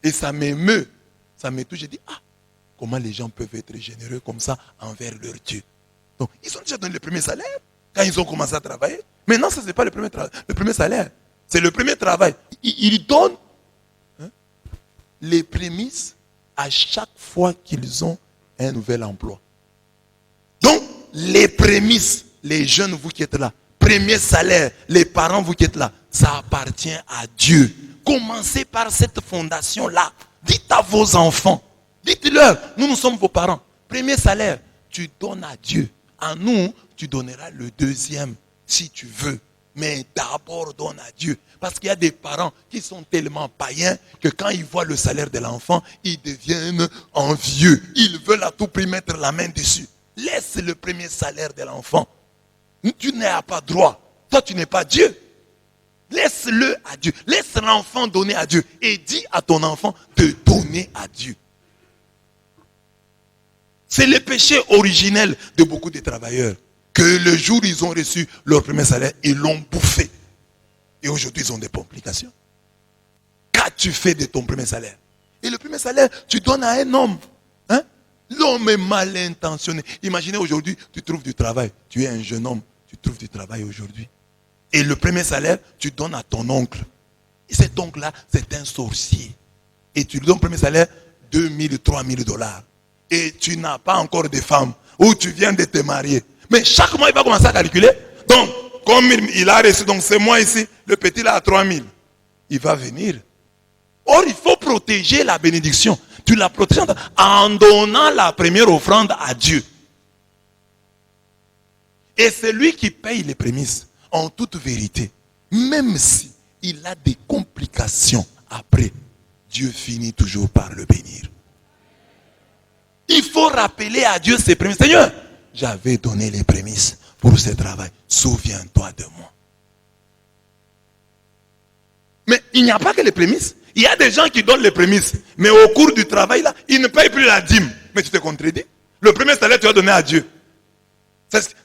Et ça m'émeut. Ça me touche. J'ai dit, comment les gens peuvent être généreux comme ça envers leur Dieu. Donc, ils ont déjà donné le premier salaire quand ils ont commencé à travailler. Maintenant, ce n'est pas le premier salaire. C'est le premier travail. Ils donnent les prémices à chaque fois qu'ils ont un nouvel emploi. Donc, les prémices, les jeunes, vous qui êtes là, premier salaire, les parents, vous qui êtes là, ça appartient à Dieu. Commencez par cette fondation-là. Dites à vos enfants, dites-leur, nous sommes vos parents. Premier salaire, tu donnes à Dieu. À nous, tu donneras le deuxième si tu veux. Mais d'abord, donne à Dieu. Parce qu'il y a des parents qui sont tellement païens que quand ils voient le salaire de l'enfant, ils deviennent envieux. Ils veulent à tout prix mettre la main dessus. Laisse le premier salaire de l'enfant. Tu n'as pas droit. Toi, tu n'es pas Dieu. Laisse-le à Dieu. Laisse l'enfant donner à Dieu. Et dis à ton enfant de donner à Dieu. C'est le péché originel de beaucoup de travailleurs. Que le jour où ils ont reçu leur premier salaire, ils l'ont bouffé. Et aujourd'hui, ils ont des complications. Qu'as-tu fait de ton premier salaire? Et le premier salaire, tu donnes à un homme. Hein? L'homme est mal intentionné. Imaginez aujourd'hui, tu trouves du travail. Tu es un jeune homme, tu trouves du travail aujourd'hui. Et le premier salaire, tu donnes à ton oncle. Et cet oncle-là, c'est un sorcier. Et tu lui donnes le premier salaire, 2000, 3000 dollars. Et tu n'as pas encore de femme. Ou tu viens de te marier. Mais chaque mois, il va commencer à calculer. Donc, comme il a reçu, donc ce mois ici, le petit là a 3000. Il va venir. Or, il faut protéger la bénédiction. Tu la protèges en donnant la première offrande à Dieu. Et c'est lui qui paye les prémices. En toute vérité, même si il a des complications après, Dieu finit toujours par le bénir. Il faut rappeler à Dieu ses prémices. Seigneur, j'avais donné les prémices pour ce travail. Souviens-toi de moi. Mais il n'y a pas que les prémices. Il y a des gens qui donnent les prémices. Mais au cours du travail, là, ils ne payent plus la dîme. Mais tu te contredis. Le premier salaire, tu as donné à Dieu.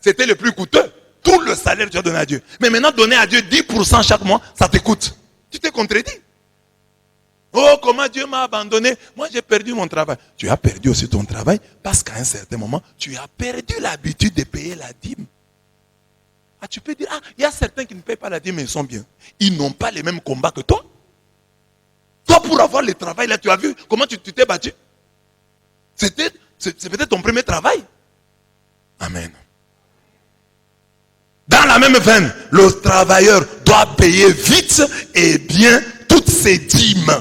C'était le plus coûteux. Tout le salaire, tu as donné à Dieu. Mais maintenant, donner à Dieu 10% chaque mois, ça te coûte. Tu te contredis. Oh, comment Dieu m'a abandonné. Moi, j'ai perdu mon travail. Tu as perdu aussi ton travail parce qu'à un certain moment, tu as perdu l'habitude de payer la dîme. Ah, tu peux dire, ah, il y a certains qui ne payent pas la dîme, mais ils sont bien. Ils n'ont pas les mêmes combats que toi. Toi, pour avoir le travail, là, tu as vu comment tu t'es battu. C'est peut-être ton premier travail. Amen. Dans la même veine, le travailleur doit payer vite et bien toutes ses dîmes.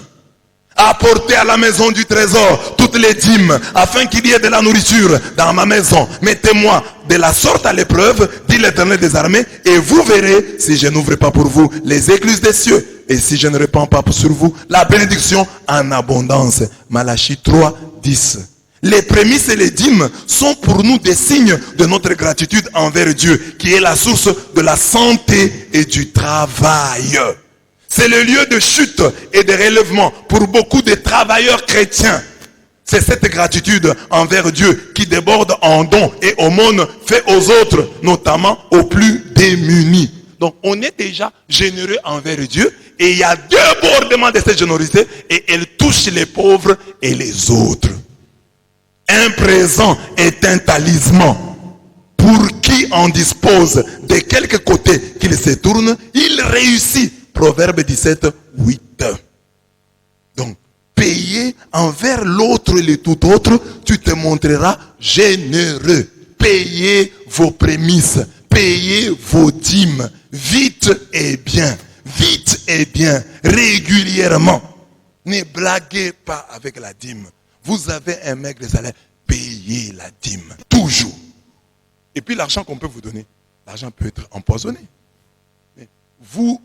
Apportez à la maison du trésor toutes les dîmes, afin qu'il y ait de la nourriture dans ma maison. Mettez-moi de la sorte à l'épreuve, dit l'Éternel des armées, et vous verrez si je n'ouvre pas pour vous les écluses des cieux, et si je ne répands pas sur vous la bénédiction en abondance. Malachie 3, 10. Les prémices et les dîmes sont pour nous des signes de notre gratitude envers Dieu, qui est la source de la santé et du travail. C'est le lieu de chute et de relèvement pour beaucoup de travailleurs chrétiens. C'est cette gratitude envers Dieu qui déborde en dons et aumônes faits aux autres, notamment aux plus démunis. Donc on est déjà généreux envers Dieu et il y a deux bordements de cette générosité et elle touche les pauvres et les autres. Un présent est un talisman. Pour qui en dispose de quelque côté qu'il se tourne, il réussit. Proverbe 17, 8. Donc, payer envers l'autre et le tout autre, tu te montreras généreux. Payez vos prémices, payez vos dîmes, vite et bien, régulièrement. Ne blaguez pas avec la dîme. Vous avez un maigre salaire, payez la dîme, toujours. Et puis l'argent qu'on peut vous donner, l'argent peut être empoisonné. Mais vous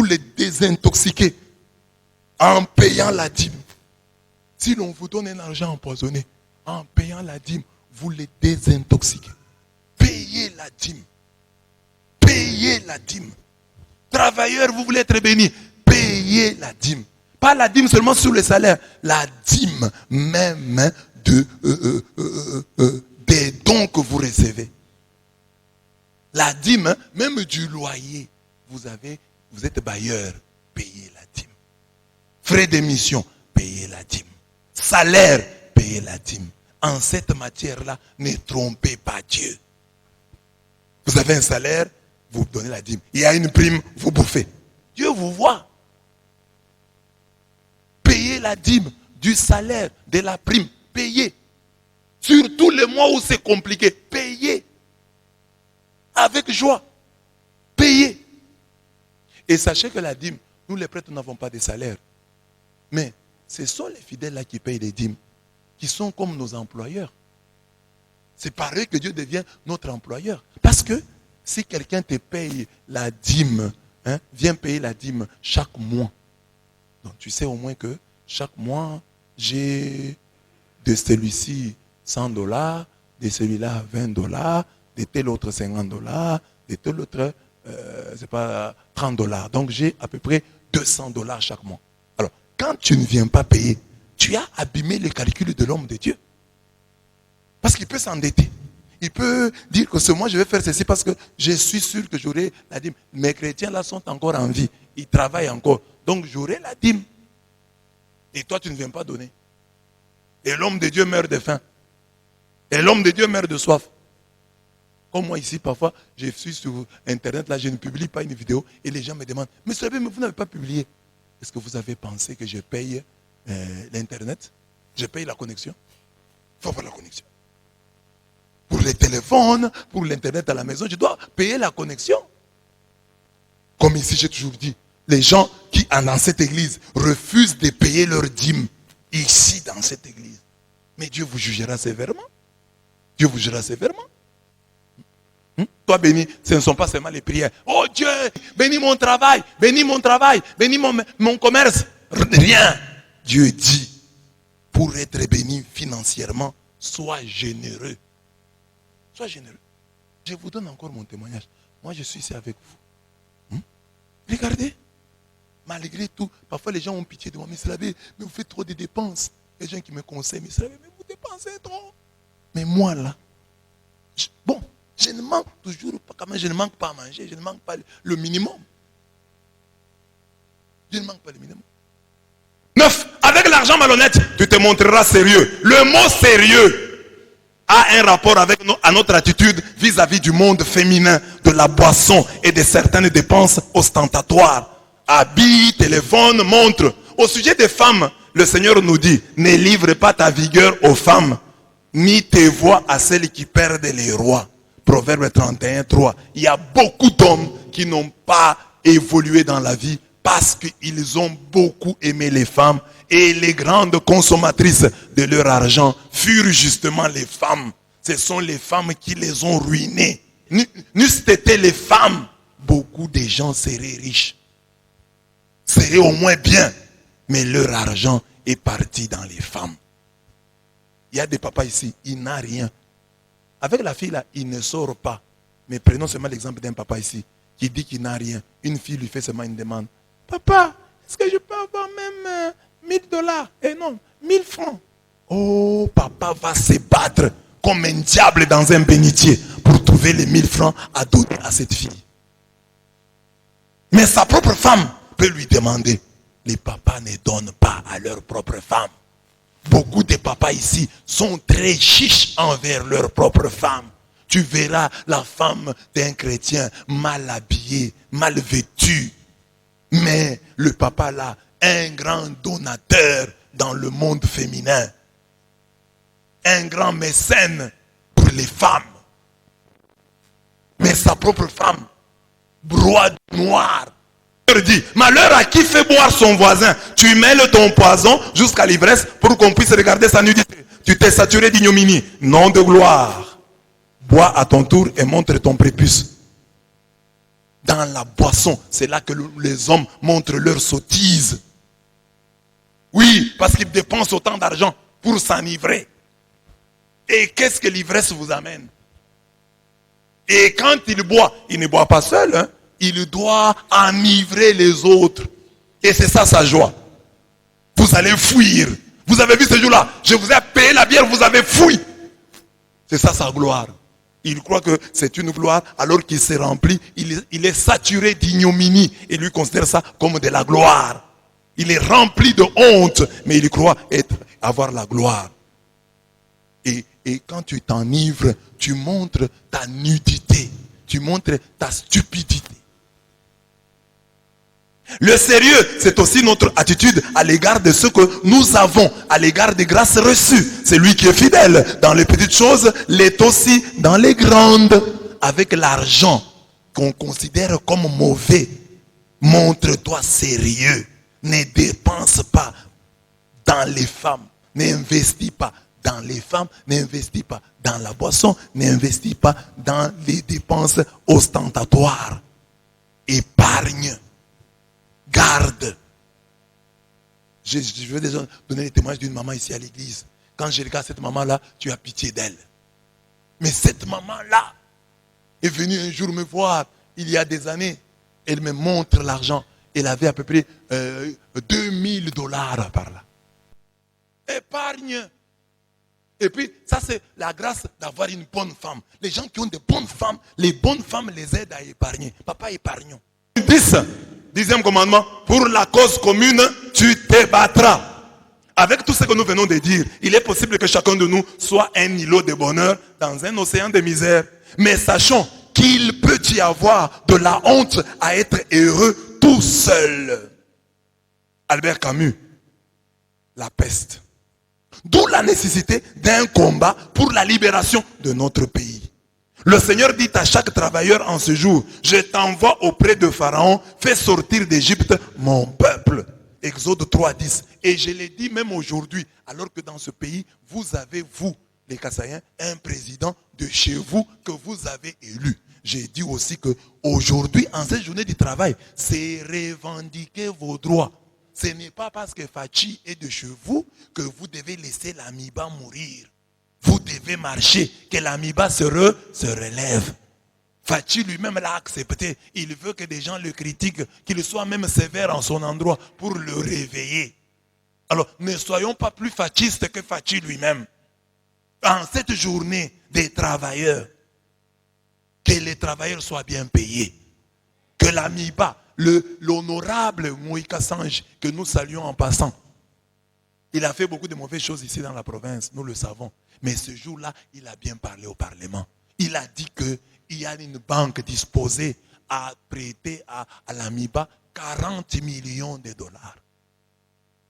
les désintoxiquez en payant la dîme. Si l'on vous donne un argent empoisonné, en payant la dîme, vous les désintoxiquez. Payez la dîme. Payez la dîme. Travailleurs, vous voulez être bénis, payez la dîme. Pas la dîme seulement sur le salaire, la dîme même des dons que vous recevez. La dîme, même du loyer, vous êtes bailleur, payez la dîme. Frais d'émission, payez la dîme. Salaire, payez la dîme. En cette matière-là, ne trompez pas Dieu. Vous avez un salaire, vous donnez la dîme. Il y a une prime, vous bouffez. Dieu vous voit. Payez la dîme du salaire, de la prime. Payez. Surtout les mois où c'est compliqué. Payez. Avec joie. Payez. Et sachez que la dîme, nous les prêtres n'avons pas de salaire. Mais ce sont les fidèles là qui payent les dîmes, qui sont comme nos employeurs. C'est pareil que Dieu devient notre employeur. Parce que si quelqu'un te paye la dîme, viens payer la dîme chaque mois. Donc tu sais au moins que chaque mois, j'ai de celui-ci $100, de celui-là $20, de tel autre $50, de tel autre c'est pas $30. Donc j'ai à peu près $200 chaque mois. Alors, quand tu ne viens pas payer, tu as abîmé le calcul de l'homme de Dieu. Parce qu'il peut s'endetter. Il peut dire que ce mois, je vais faire ceci parce que je suis sûr que j'aurai la dîme. Mes chrétiens là sont encore en vie. Ils travaillent encore. Donc j'aurai la dîme. Et toi, tu ne viens pas donner. Et l'homme de Dieu meurt de faim. Et l'homme de Dieu meurt de soif. Comme moi ici, parfois, je suis sur Internet, là, je ne publie pas une vidéo. Et les gens me demandent, mais vous n'avez pas publié. Est-ce que vous avez pensé que je paye l'Internet? Je paye la connexion. Il faut avoir la connexion. Pour les téléphones, pour l'Internet à la maison, je dois payer la connexion. Comme ici, j'ai toujours dit, les gens qui, dans cette église, refusent de payer leur dîme, ici, dans cette église. Mais Dieu vous jugera sévèrement. Dieu vous jugera sévèrement. Toi, béni, ce ne sont pas seulement les prières. Oh Dieu, bénis mon travail, bénis mon commerce. Rien. Dieu dit, pour être béni financièrement, sois généreux. Sois généreux. Je vous donne encore mon témoignage. Moi, je suis ici avec vous. Regardez. Malgré tout, parfois les gens ont pitié de moi. Mais vous faites trop de dépenses. Les gens qui me conseillent, mais vous dépensez trop. Mais moi, là, je ne manque toujours pas. Quand même, je ne manque pas à manger. Je ne manque pas le minimum. Je ne manque pas le minimum. 9. Avec l'argent malhonnête, tu te montreras sérieux. Le mot sérieux a un rapport avec notre attitude vis-à-vis du monde féminin, de la boisson et de certaines dépenses ostentatoires. Habits, téléphone, montre. Au sujet des femmes, le Seigneur nous dit, ne livre pas ta vigueur aux femmes, ni tes voix à celles qui perdent les rois. Proverbe 31, 3. Il y a beaucoup d'hommes qui n'ont pas évolué dans la vie parce qu'ils ont beaucoup aimé les femmes. Et les grandes consommatrices de leur argent furent justement les femmes. Ce sont les femmes qui les ont ruinées. N'eussent été les femmes, beaucoup de gens seraient riches. Seraient au moins bien. Mais leur argent est parti dans les femmes. Il y a des papas ici, il n'a rien. Avec la fille là, il ne sort pas. Mais prenons seulement l'exemple d'un papa ici, qui dit qu'il n'a rien. Une fille lui fait seulement une demande. Papa, est-ce que je peux avoir même $1000? Et non, 1000 francs. Oh, papa va se battre comme un diable dans un bénitier pour trouver les 1000 francs à donner à cette fille. Mais sa propre femme peut lui demander. Les papas ne donnent pas à leur propre femme. Beaucoup de papas ici sont très chiches envers leur propre femme. Tu verras la femme d'un chrétien mal habillée, mal vêtue. Mais le papa là, un grand donateur dans le monde féminin. Un grand mécène pour les femmes. Mais sa propre femme, broie noire. Dit, malheur à qui fait boire son voisin. Tu mêles ton poison jusqu'à l'ivresse pour qu'on puisse regarder sa nudité. Tu t'es saturé d'ignominie. Nom de gloire. Bois à ton tour et montre ton prépuce. Dans la boisson, c'est là que les hommes montrent leur sottise. Oui, parce qu'ils dépensent autant d'argent pour s'enivrer. Et qu'est-ce que l'ivresse vous amène? Et quand il boit, il ne boit pas seul, hein? Il doit enivrer les autres. Et c'est ça sa joie. Vous allez fuir. Vous avez vu ce jour-là, je vous ai payé la bière, vous avez fui. C'est ça sa gloire. Il croit que c'est une gloire alors qu'il s'est rempli. Il est saturé d'ignominie et lui considère ça comme de la gloire. Il est rempli de honte, mais il croit avoir la gloire. Et quand tu t'enivres, tu montres ta nudité. Tu montres ta stupidité. Le sérieux, c'est aussi notre attitude à l'égard de ce que nous avons, à l'égard des grâces reçues. Celui qui est fidèle dans les petites choses l'est aussi dans les grandes. Avec l'argent qu'on considère comme mauvais, montre-toi sérieux. Ne dépense pas dans les femmes. N'investis pas dans les femmes. N'investis pas dans la boisson. N'investis pas dans les dépenses ostentatoires. Épargne. Garde. Je veux déjà donner les témoignages d'une maman ici à l'église. Quand je regarde cette maman-là, tu as pitié d'elle. Mais cette maman-là est venue un jour me voir. il y a des années, elle me montre l'argent. Elle avait à peu près $2000 par là. Épargne. Et puis, ça c'est la grâce d'avoir une bonne femme. Les gens qui ont de bonnes femmes, les bonnes femmes les aident à épargner. Papa, épargnons. 10e commandement, pour la cause commune, tu te battras. Avec tout ce que nous venons de dire, il est possible que chacun de nous soit un îlot de bonheur dans un océan de misère. Mais sachons qu'il peut y avoir de la honte à être heureux tout seul. Albert Camus, La peste. D'où la nécessité d'un combat pour la libération de notre pays. Le Seigneur dit à chaque travailleur en ce jour, je t'envoie auprès de Pharaon, fais sortir d'Égypte mon peuple. Exode 3:10. Et je l'ai dit même aujourd'hui, alors que dans ce pays, vous avez, vous, les Kassaïens, un président de chez vous que vous avez élu. J'ai dit aussi que aujourd'hui, en cette journée du travail, c'est revendiquer vos droits. Ce n'est pas parce que Fachi est de chez vous que vous devez laisser l'amiba mourir. Vous devez marcher, que l'amiba se relève. Fachi lui-même l'a accepté. Il veut que des gens le critiquent, qu'il soit même sévère en son endroit pour le réveiller. Alors, ne soyons pas plus fachistes que Fachi lui-même. En cette journée des travailleurs, que les travailleurs soient bien payés. Que l'amiba, l'honorable Moïka Sange, que nous saluons en passant, il a fait beaucoup de mauvaises choses ici dans la province, nous le savons. Mais ce jour-là, il a bien parlé au Parlement. Il a dit qu'il y a une banque disposée à prêter à l'amiba 40 millions de dollars.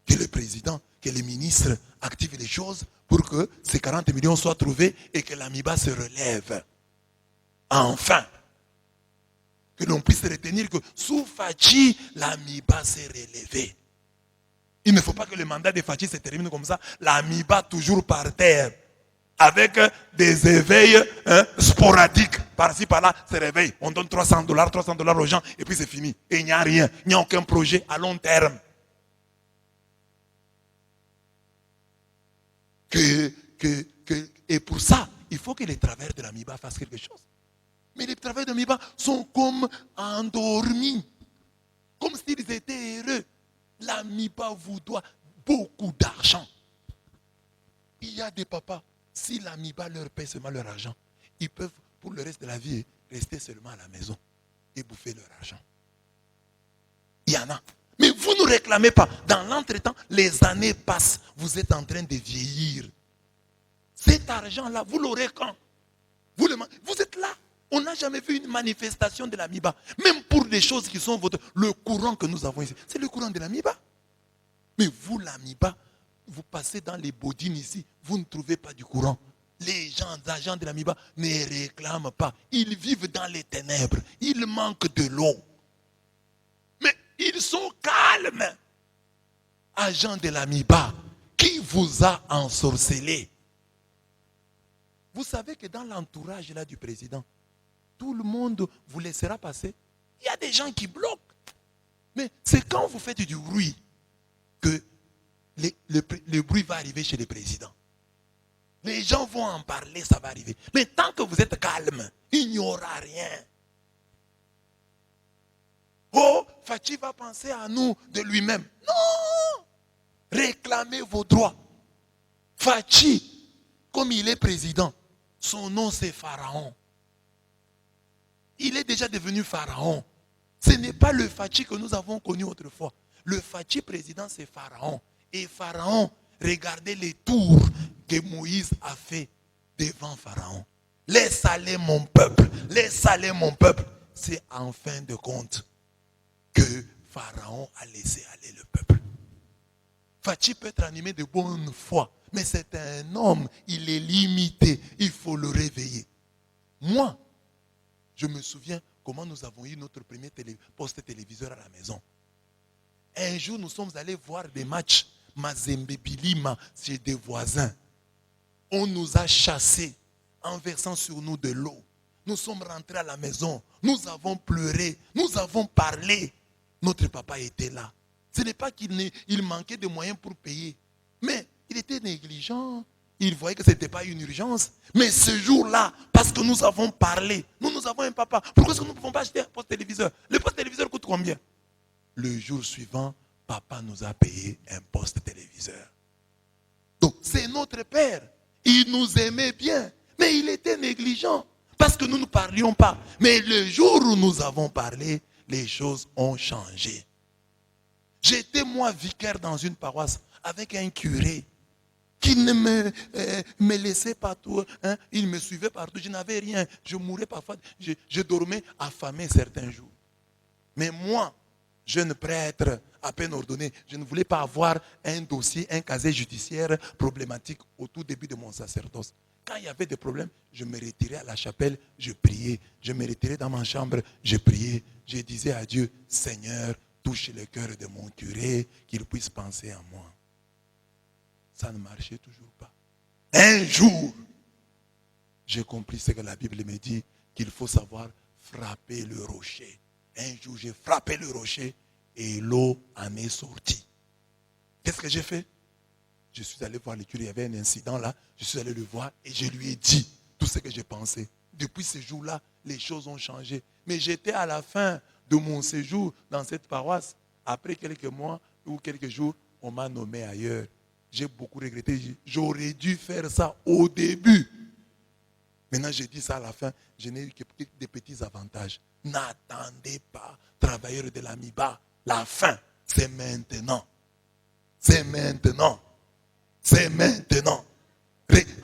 Que le président, que les ministres activent les choses pour que ces 40 millions soient trouvés et que l'amiba se relève. Enfin, que l'on puisse retenir que sous Fachi, l'amiba s'est relevée. Il ne faut pas que le mandat de Fachi se termine comme ça. L'amiba toujours par terre. Avec des éveils sporadiques. Par-ci, par-là, se réveille. On donne $300 aux gens et puis c'est fini. Et il n'y a rien. Il n'y a aucun projet à long terme. Et pour ça, il faut que les travailleurs de l'amiba fassent quelque chose. Mais les travailleurs de l'amiba sont comme endormis. Comme s'ils étaient heureux. L'amiba vous doit beaucoup d'argent. Il y a des papas, si l'amiba leur paie seulement leur argent, ils peuvent pour le reste de la vie rester seulement à la maison et bouffer leur argent. Il y en a. Mais vous ne réclamez pas. Dans l'entretemps, les années passent. Vous êtes en train de vieillir. Cet argent-là, vous l'aurez quand? Vous êtes là. On n'a jamais vu une manifestation de l'amiba. Même pour des choses qui sont le courant que nous avons ici. C'est le courant de l'amiba. Mais vous, l'amiba, vous passez dans les bodines ici. Vous ne trouvez pas du courant. Les agents de l'amiba ne réclament pas. Ils vivent dans les ténèbres. Ils manquent de l'eau. Mais ils sont calmes. Agents de l'amiba, qui vous a ensorcelé? Vous savez que dans l'entourage là du président, tout le monde vous laissera passer. Il y a des gens qui bloquent. Mais c'est quand vous faites du bruit que le bruit va arriver chez le président. Les gens vont en parler, ça va arriver. Mais tant que vous êtes calme, il n'y aura rien. Oh, Fachi va penser à nous de lui-même. Non! Réclamez vos droits. Fachi, comme il est président, son nom c'est Pharaon. Il est déjà devenu Pharaon. Ce n'est pas le Fachi que nous avons connu autrefois. Le Fachi président, c'est Pharaon. Et Pharaon, regardez les tours que Moïse a fait devant Pharaon. Laisse aller mon peuple. Laisse aller mon peuple. C'est en fin de compte que Pharaon a laissé aller le peuple. Fachi peut être animé de bonne foi. Mais c'est un homme. Il est limité. Il faut le réveiller. Moi, je me souviens comment nous avons eu notre premier poste téléviseur à la maison. Un jour, nous sommes allés voir des matchs Mazembe Bilima chez des voisins. On nous a chassés en versant sur nous de l'eau. Nous sommes rentrés à la maison. Nous avons pleuré. Nous avons parlé. Notre papa était là. Ce n'est pas qu'il manquait de moyens pour payer. Mais il était négligent. Il voyait que ce n'était pas une urgence. Mais ce jour-là, parce que nous avons parlé, nous avons un papa. Pourquoi est-ce que nous ne pouvons pas acheter un poste téléviseur? Le poste téléviseur coûte combien? Le jour suivant, papa nous a payé un poste téléviseur. Donc, c'est notre père. Il nous aimait bien, mais il était négligent. Parce que nous ne parlions pas. Mais le jour où nous avons parlé, les choses ont changé. J'étais moi vicaire dans une paroisse avec un curé qui ne me laissait pas tout. Hein. Il me suivait partout. Je n'avais rien. Je mourais parfois. Je dormais affamé certains jours. Mais moi, jeune prêtre, à peine ordonné, je ne voulais pas avoir un dossier, un casier judiciaire problématique au tout début de mon sacerdoce. Quand il y avait des problèmes, je me retirais à la chapelle, je priais. Je me retirais dans ma chambre, je priais. Je disais à Dieu, Seigneur, touche le cœur de mon curé, qu'il puisse penser à moi. Ça ne marchait toujours pas. Un jour, j'ai compris ce que la Bible me dit, qu'il faut savoir frapper le rocher. Un jour, j'ai frappé le rocher et l'eau en est sortie. Qu'est-ce que j'ai fait? Je suis allé voir le curé, il y avait un incident là. Je suis allé le voir et je lui ai dit tout ce que j'ai pensé. Depuis ce jour-là, les choses ont changé. Mais j'étais à la fin de mon séjour dans cette paroisse. Après quelques mois ou quelques jours, on m'a nommé ailleurs. J'ai beaucoup regretté. J'aurais dû faire ça au début. Maintenant, j'ai dit ça à la fin. Je n'ai eu que des petits avantages. N'attendez pas, travailleurs de l'AMIBA. La fin, c'est maintenant. C'est maintenant. C'est maintenant.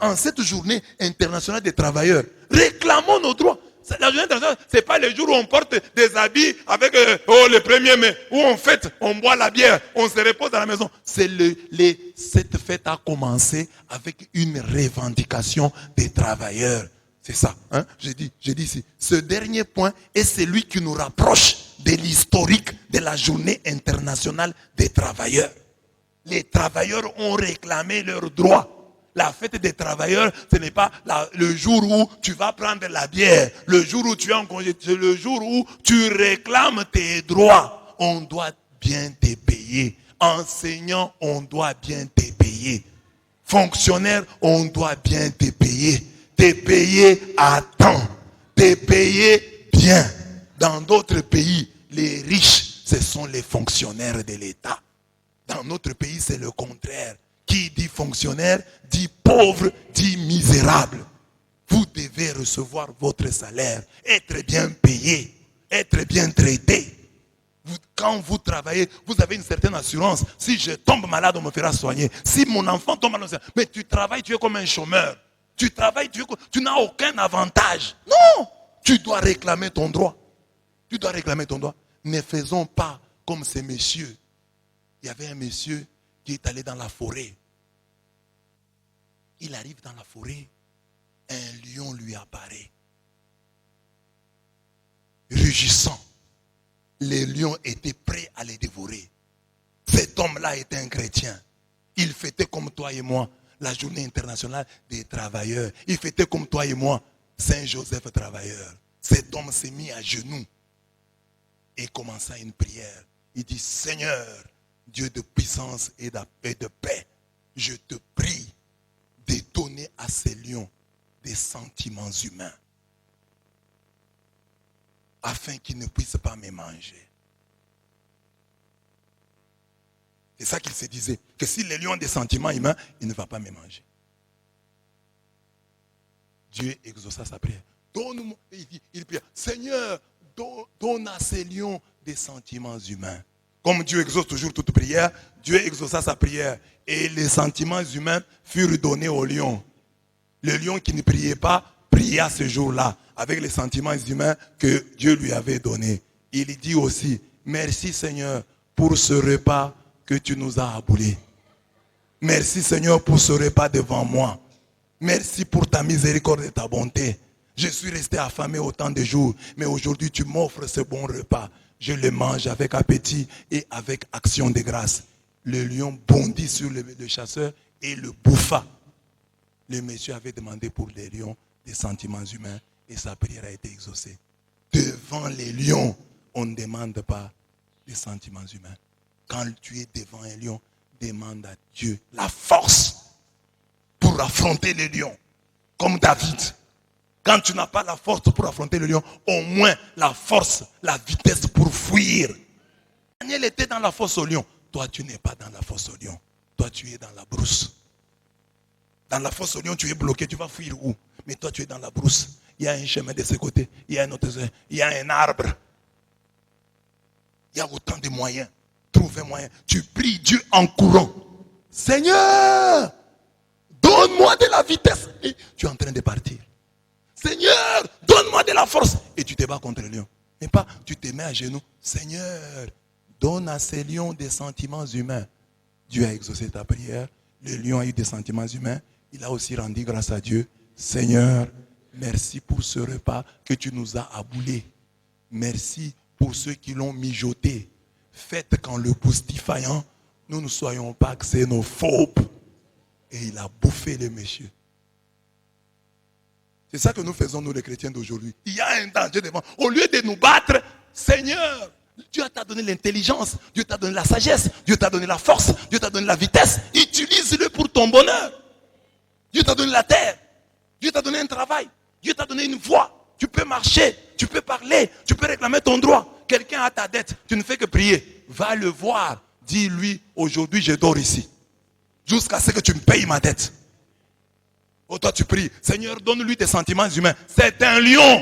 En cette journée internationale des travailleurs, réclamons nos droits. La journée internationale, ce n'est pas le jour où on porte des habits avec le 1er mai, où on fête, on boit la bière, on se repose à la maison. Cette fête a commencé avec une revendication des travailleurs. C'est ça. Hein? J'ai dit ici, ce dernier point est celui qui nous rapproche de l'historique de la journée internationale des travailleurs. Les travailleurs ont réclamé leurs droits. La fête des travailleurs, ce n'est pas le jour où tu vas prendre la bière, le jour où tu es en congé, c'est le jour où tu réclames tes droits. On doit bien te payer. Enseignant, on doit bien te payer. Fonctionnaire, on doit bien te payer. Te payer à temps. Te payer bien. Dans d'autres pays, les riches, ce sont les fonctionnaires de l'État. Dans notre pays, c'est le contraire. Qui dit fonctionnaire, dit pauvre, dit misérable. Vous devez recevoir votre salaire, être bien payé, être bien traité. Quand vous travaillez, vous avez une certaine assurance. Si je tombe malade, on me fera soigner. Si mon enfant tombe malade, mais tu travailles, tu es comme un chômeur. Tu travailles, tu n'as aucun avantage. Non, tu dois réclamer ton droit. Tu dois réclamer ton droit. Ne faisons pas comme ces messieurs. Il y avait un monsieur qui est allé dans la forêt. Il arrive dans la forêt, un lion lui apparaît. Rugissant. Les lions étaient prêts à les dévorer. Cet homme-là était un chrétien. Il fêtait comme toi et moi la journée internationale des travailleurs. Il fêtait comme toi et moi Saint-Joseph travailleur. Cet homme s'est mis à genoux et commença une prière. Il dit, Seigneur, Dieu de puissance et de paix, je te prie de donner à ces lions des sentiments humains afin qu'ils ne puissent pas me manger. C'est ça qu'il se disait, que si les lions ont des sentiments humains, il ne va pas me manger. Dieu exauça sa prière. Donne-moi, il prie, Seigneur, donne à ces lions des sentiments humains. Comme Dieu exauce toujours toute prière, Dieu exauça sa prière. Et les sentiments humains furent donnés aux lions. Le lion qui ne priait pas, pria ce jour-là, avec les sentiments humains que Dieu lui avait donnés. Il dit aussi, merci Seigneur pour ce repas que tu nous as aboulé. Merci Seigneur pour ce repas devant moi. Merci pour ta miséricorde et ta bonté. Je suis resté affamé autant de jours, mais aujourd'hui tu m'offres ce bon repas. Je le mange avec appétit et avec action de grâce. Le lion bondit sur le chasseur et le bouffa. Le monsieur avait demandé pour les lions des sentiments humains et sa prière a été exaucée. Devant les lions, on ne demande pas des sentiments humains. Quand tu es devant un lion, demande à Dieu la force pour pour affronter les lions. Comme David. Quand tu n'as pas la force pour affronter le lion, au moins la force, la vitesse pour fuir. Daniel était dans la fosse au lion. Toi, tu n'es pas dans la fosse au lion. Toi, tu es dans la brousse. Dans la fosse au lion, tu es bloqué. Tu vas fuir où? Mais toi, tu es dans la brousse. Il y a un chemin de ce côté. Il y a un autre. Il y a un arbre. Il y a autant de moyens. Trouve un moyen. Tu pries Dieu en courant. Seigneur, donne-moi de la vitesse. Et tu es en train de partir. Seigneur, donne-moi de la force. Et tu te bats contre le lion. Mais pas, tu te mets à genoux. Seigneur, donne à ces lions des sentiments humains. Dieu a exaucé ta prière. Le lion a eu des sentiments humains. Il a aussi rendu grâce à Dieu. Seigneur, merci pour ce repas que tu nous as aboulé. Merci pour ceux qui l'ont mijoté. Faites qu'en le boustifayant, nous ne soyons pas xénophobes. Et il a bouffé les messieurs. C'est ça que nous faisons, nous les chrétiens d'aujourd'hui. Il y a un danger devant. Au lieu de nous battre, Seigneur, Dieu t'a donné l'intelligence, Dieu t'a donné la sagesse, Dieu t'a donné la force, Dieu t'a donné la vitesse. Utilise-le pour ton bonheur. Dieu t'a donné la terre, Dieu t'a donné un travail, Dieu t'a donné une voix. Tu peux marcher, tu peux parler, tu peux réclamer ton droit. Quelqu'un a ta dette, tu ne fais que prier. Va le voir, dis-lui, aujourd'hui je dors ici. Jusqu'à ce que tu me payes ma dette. Oh, toi tu pries, Seigneur, donne-lui des sentiments humains. C'est un lion.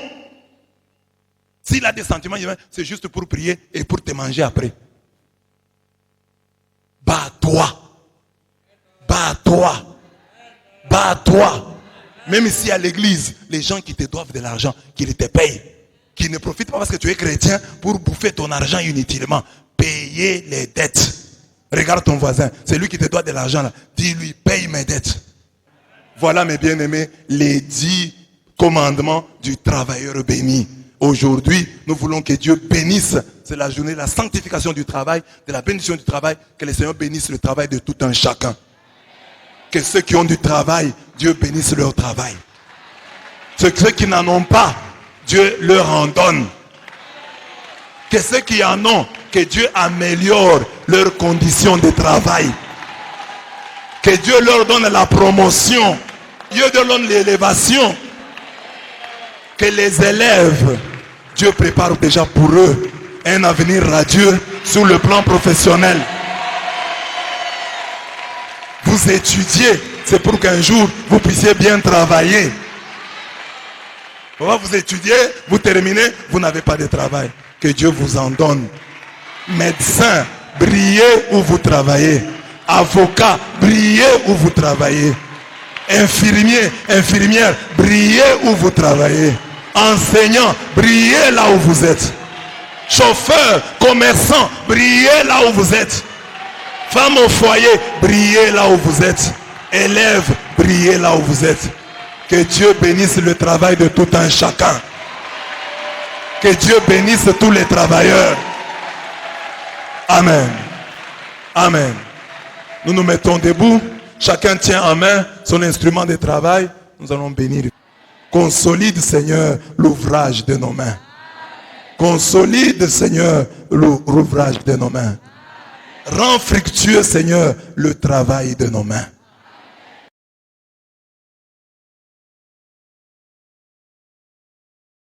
S'il a des sentiments humains, c'est juste pour prier et pour te manger après. Bats-toi. Bats-toi. Bats-toi. Même ici à l'église, les gens qui te doivent de l'argent, qu'ils te payent, qui ne profitent pas parce que tu es chrétien pour bouffer ton argent inutilement. Payez les dettes. Regarde ton voisin, c'est lui qui te doit de l'argent là. Dis-lui, paye mes dettes. Voilà mes bien-aimés, les 10 commandements du travailleur béni. Aujourd'hui, nous voulons que Dieu bénisse. C'est la journée de la sanctification du travail, de la bénédiction du travail. Que le Seigneur bénisse le travail de tout un chacun. Que ceux qui ont du travail, Dieu bénisse leur travail. Ceux qui n'en ont pas, Dieu leur en donne. Que ceux qui en ont, que Dieu améliore leurs conditions de travail. Que Dieu leur donne la promotion. Dieu leur donne l'élévation. Que les élèves, Dieu prépare déjà pour eux un avenir radieux sur le plan professionnel. Vous étudiez, c'est pour qu'un jour vous puissiez bien travailler. Vous étudiez, vous terminez, vous n'avez pas de travail. Que Dieu vous en donne. Médecin, brillez où vous travaillez. Avocat, brillez où vous travaillez. Infirmier, infirmière, brillez où vous travaillez. Enseignant, brillez là où vous êtes. Chauffeur, commerçant, brillez là où vous êtes. Femme au foyer, brillez là où vous êtes. Élève, brillez là où vous êtes. Que Dieu bénisse le travail de tout un chacun. Que Dieu bénisse tous les travailleurs. Amen. Amen. Nous nous mettons debout. Chacun tient en main son instrument de travail. Nous allons bénir. Consolide, Seigneur, l'ouvrage de nos mains. Consolide, Seigneur, l'ouvrage de nos mains. Rends fructueux, Seigneur, le travail de nos mains.